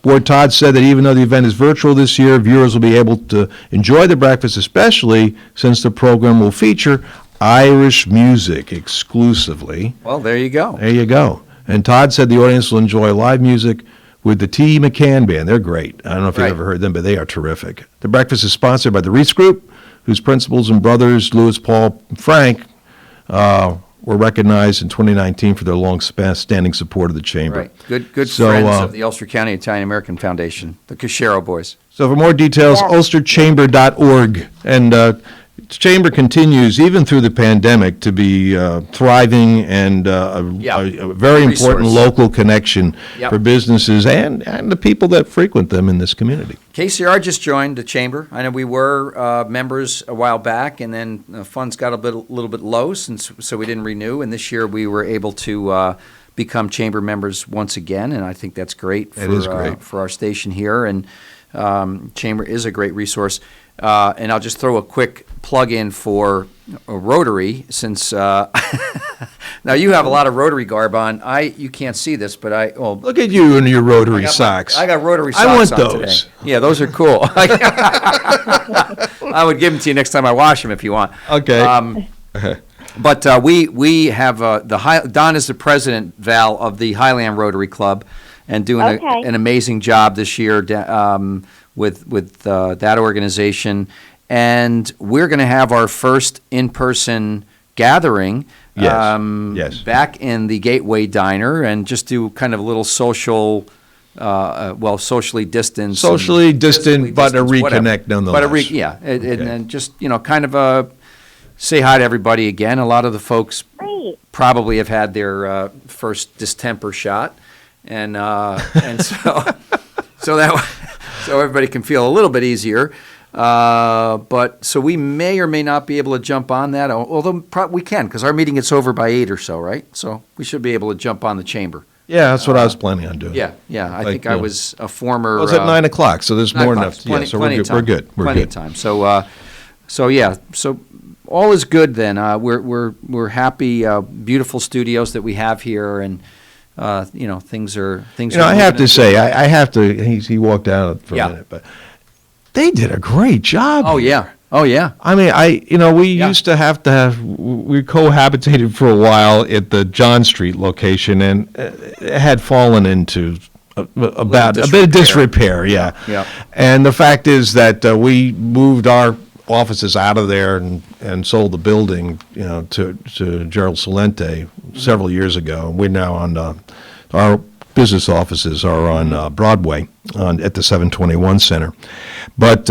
Ward Todd said that even though the event is virtual this year, viewers will be able to enjoy the breakfast, especially since the program will feature Irish music exclusively. Well, there you go. There you go. And Todd said the audience will enjoy live music with the T. McCann Band. They're great. I don't know if you've ever heard them, but they are terrific. The breakfast is sponsored by the Reese Group, whose principals and brothers, Louis, Paul, and Frank, were recognized in 2019 for their long-standing support of the Chamber. Right. Good friends of the Ulster County Italian American Foundation, the Cashero boys. So for more details, ulsterchamber.org. And Chamber continues, even through the pandemic, to be thriving and a very important local connection for businesses and the people that frequent them in this community. KCR just joined the Chamber. I know we were members a while back, and then funds got a little bit low, so we didn't renew. And this year we were able to become Chamber members once again, and I think that's great. It is great for our station here, and Chamber is a great resource. And I'll just throw a quick plug in for a Rotary, since now you have a lot of Rotary garb on. You can't see this, but look at you in your Rotary socks. I got Rotary socks I want on those. today. Yeah, those are cool. I would give them to you next time I wash them if you want. Okay. But we have Don is the president, Val, of the Highland Rotary Club, and doing an amazing job this year with that organization. And we're going to have our first in-person gathering back in the Gateway Diner, and just do kind of a little social, socially distant. Socially distant, but a reconnect nonetheless. And just, kind of say hi to everybody again. A lot of the folks probably have had their first distemper shot, and so everybody can feel a little bit easier. But so we may or may not be able to jump on that, although we can, because our meeting gets over by 8 or so, right? So we should be able to jump on the Chamber. Yeah, that's what I was planning on doing. Yeah. I think I was a former. Well, it's at 9 o'clock, so there's more enough. So we're good. We're good. Time. So all is good then. We're happy. Beautiful studios that we have here, and things are. I have to say, I have to. He walked out for a minute, but they did a great job. Oh yeah. I mean, we used to have. We cohabitated for a while at the John Street location, and it had fallen into a bit of disrepair. Yeah. And the fact is that we moved our offices out of there and sold the building, to Gerald Salente several years ago. We're now on our business offices are on Broadway at the 721 Center. But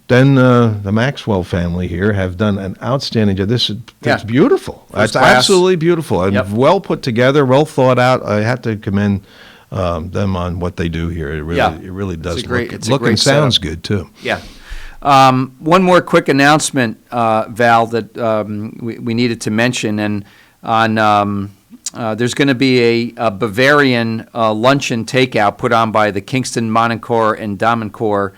the Maxwell family here have done an outstanding job. It's beautiful. First It's class. absolutely beautiful and Yep. well put together, well thought out. I have to commend them on what they do here. It really does look and sounds good too. Yeah. One more quick announcement, Val, that we needed to mention, and on there's going to be a Bavarian luncheon takeout put on by the Kingston Monocore and Damencore,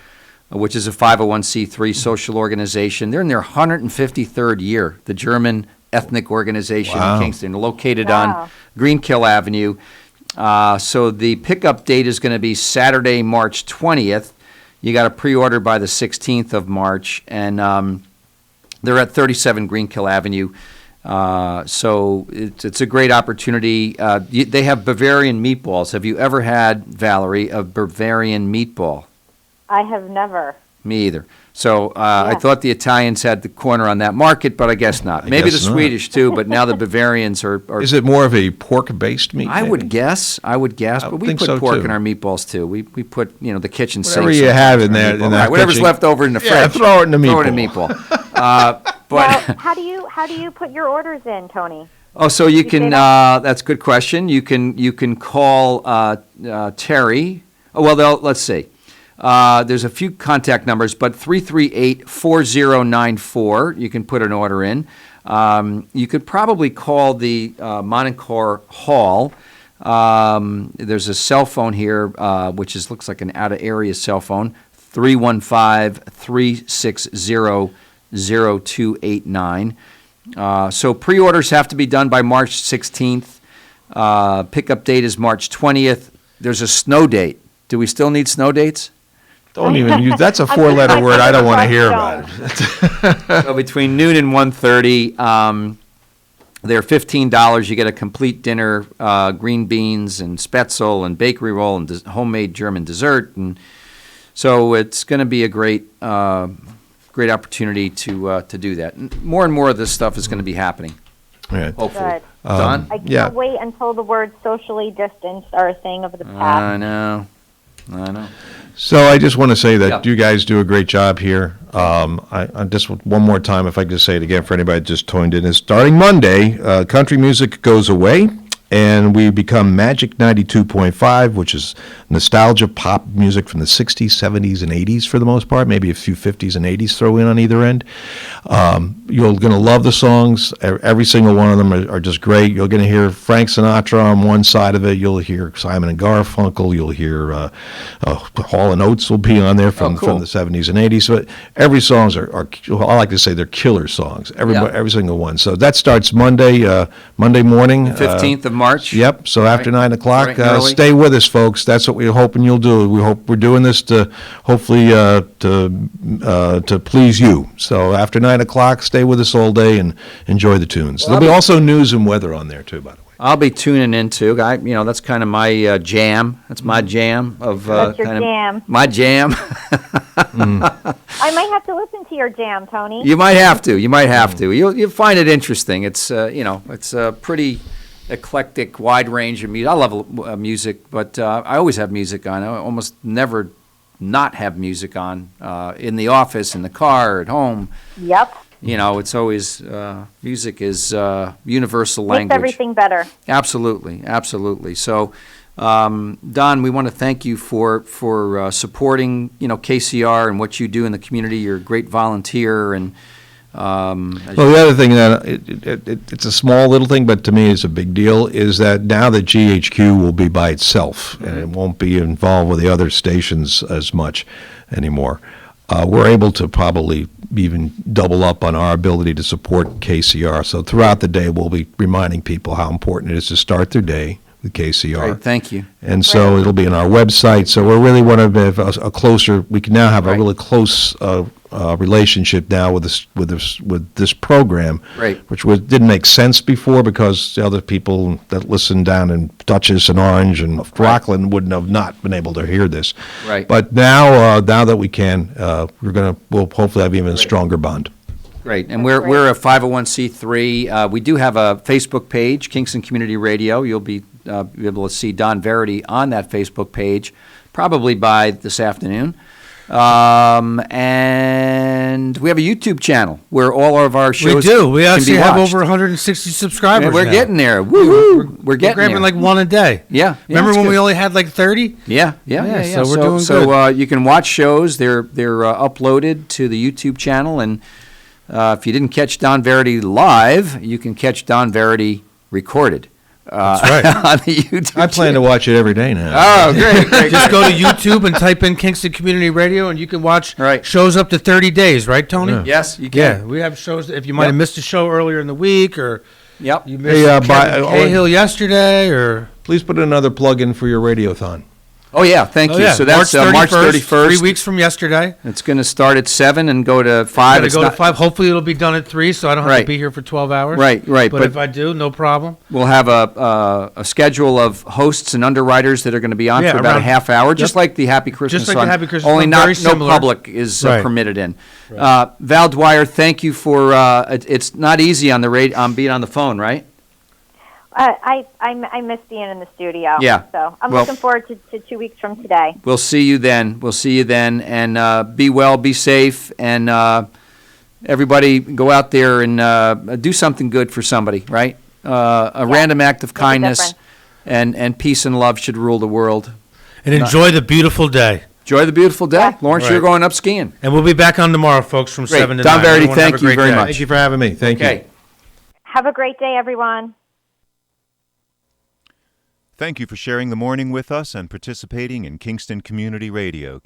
which is a 501c3 social organization. They're in their 153rd year, the German ethnic organization in Kingston. They're located on Greenkill Avenue. So the pickup date is going to be Saturday, March 20th. You got to pre-order by the 16th of March, and they're at 37 Greenkill Avenue. So it's a great opportunity. They have Bavarian meatballs. Have you ever had, Valerie, a Bavarian meatball? I have never. Me either. So I thought the Italians had the corner on that market, but I guess not. Maybe the Swedish too, but now the Bavarians are. Is it more of a pork-based meat? I would guess, but we think put so, pork too. in our meatballs too. We put the kitchen sink. Whatever you have in there, in that whatever's kitchen. left over in the fridge. Yeah, throw it in the meatball. Throw it in the meatball. But Now, how do you put your orders in, Tony? oh, so you can. say that? That's a good question. You can call Terry. Oh well, let's see. There's a few contact numbers, but 338-4094. You can put an order in. You could probably call the Monocore Hall. There's a cell phone here, which looks like an out-of-area cell phone, 315-360-0289. So pre-orders have to be done by March 16th. Pickup date is March 20th. There's a snow date. Do we still need snow dates? Don't even use. That's a four-letter word. I don't want to hear about it. So between noon and 1:30, they're $15. You get a complete dinner, green beans and spätzle and bakery roll and homemade German dessert, and so it's going to be a great opportunity to do that. And more of this stuff is going to be happening. Right. Hopefully. Good. Don? I can't wait until the words socially distanced are a thing of the past. I know. So I just want to say that you guys do a great job here. I just one more time, if I could just say it again for anybody that just tuned in, is starting Monday, country music goes away, and we become Magic 92.5, which is nostalgia pop music from the 60s, 70s, and 80s for the most part, maybe a few 50s and 80s throw in on either end. You're going to love the songs. Every single one of them are just great. You're going to hear Frank Sinatra on one side of it. You'll hear Simon and Garfunkel. You'll hear Hall and Oates will be on there from the 70s and 80s. But every songs are I like to say they're killer songs. Every single one. So that starts Monday morning. 15th of March. Yep. So after 9 o'clock, Bright and early. stay with us, folks. That's what we're hoping you'll do. We hope we're doing this to hopefully to please you. So after 9 o'clock, stay with us all day and enjoy the tunes. There'll be also news and weather on there too, by the way. I'll be tuning in too. That's kind of my jam. That's my jam of That's your kind of jam. my jam. I might have to listen to your jam, Tony. You might have to. You'll find it interesting. It's it's a pretty eclectic, wide range of music. I love music, but I always have music on. I almost never not have music on in the office, in the car, at home. Yep. It's always music is universal Makes language. everything better. Absolutely. So, Don, we want to thank you for supporting KCR and what you do in the community. You're a great volunteer, and well, the other thing that it's a small little thing, but to me it's a big deal, is that now that GHQ will be by itself and it won't be involved with the other stations as much anymore, we're able to probably even double up on our ability to support KCR. So throughout the day, we'll be reminding people how important it is to start their day with KCR. Great, thank you. And so it'll be on our website. So we really want to have a closer. We can now have a really close relationship now with this program, Right. which didn't make sense before because the other people that listen down in Dutchess and Orange and Rockland wouldn't have not been able to hear this. Right. But now that we can, we'll hopefully have even a stronger bond. Great, and we're a 501c3. We do have a Facebook page, Kingston Community Radio. You'll be able to see Don Verity on that Facebook page, probably by this afternoon. And we have a YouTube channel where all of our shows We do. We can actually be have watched. over 160 subscribers. Yeah, we're now. getting there. Woo! We're getting grabbing there. like one a day. Yeah. Remember it's when good. we only had like 30? Yeah. So we're doing so, good. you can watch shows. They're uploaded to the YouTube channel, and if you didn't catch Don Verity live, you can catch Don Verity recorded. That's right. On the YouTube I plan to watch it every day now. Oh, great. Just go to YouTube and type in Kingston Community Radio, and you can watch shows up to 30 days, right, Tony? Yeah. Yes, you can. Yeah, we have shows. If you might have missed a show earlier in the week, or you missed Hey, Kevin Cahill yesterday, or please put another plug in for your radiothon. Oh, yeah, thank you. yeah. So that's March 31st. 3 weeks from yesterday. It's going to start at 7 and go to 5. It's to 5. Hopefully, it'll be done at 3, so I don't have to be here for 12 hours. Right. But if I do, no problem. We'll have a schedule of hosts and underwriters that are going to be on for about a half hour, just like the Happy Christmas Just like Fund, the Happy Christmas only Fund, no very similar. public is Right. permitted in. Val Dwyer, thank you for. It's not easy on the being on the phone, right? I miss being in the studio. Yeah. So I'm Well- looking forward to 2 weeks from today. We'll see you then. And be well, be safe, and everybody go out there and do something good for somebody, right? A random act of kindness and peace and love should rule the world. And enjoy the beautiful day. Enjoy the beautiful day. Lawrence, Right. you're going up skiing. And we'll be back on tomorrow, folks, from Great. 7 to Don 9. Verity, Everyone have thank a you great very day. much. Thank you for having me. Thank you. Have a great day, everyone. Thank you for sharing the morning with us and participating in Kingston Community Radio.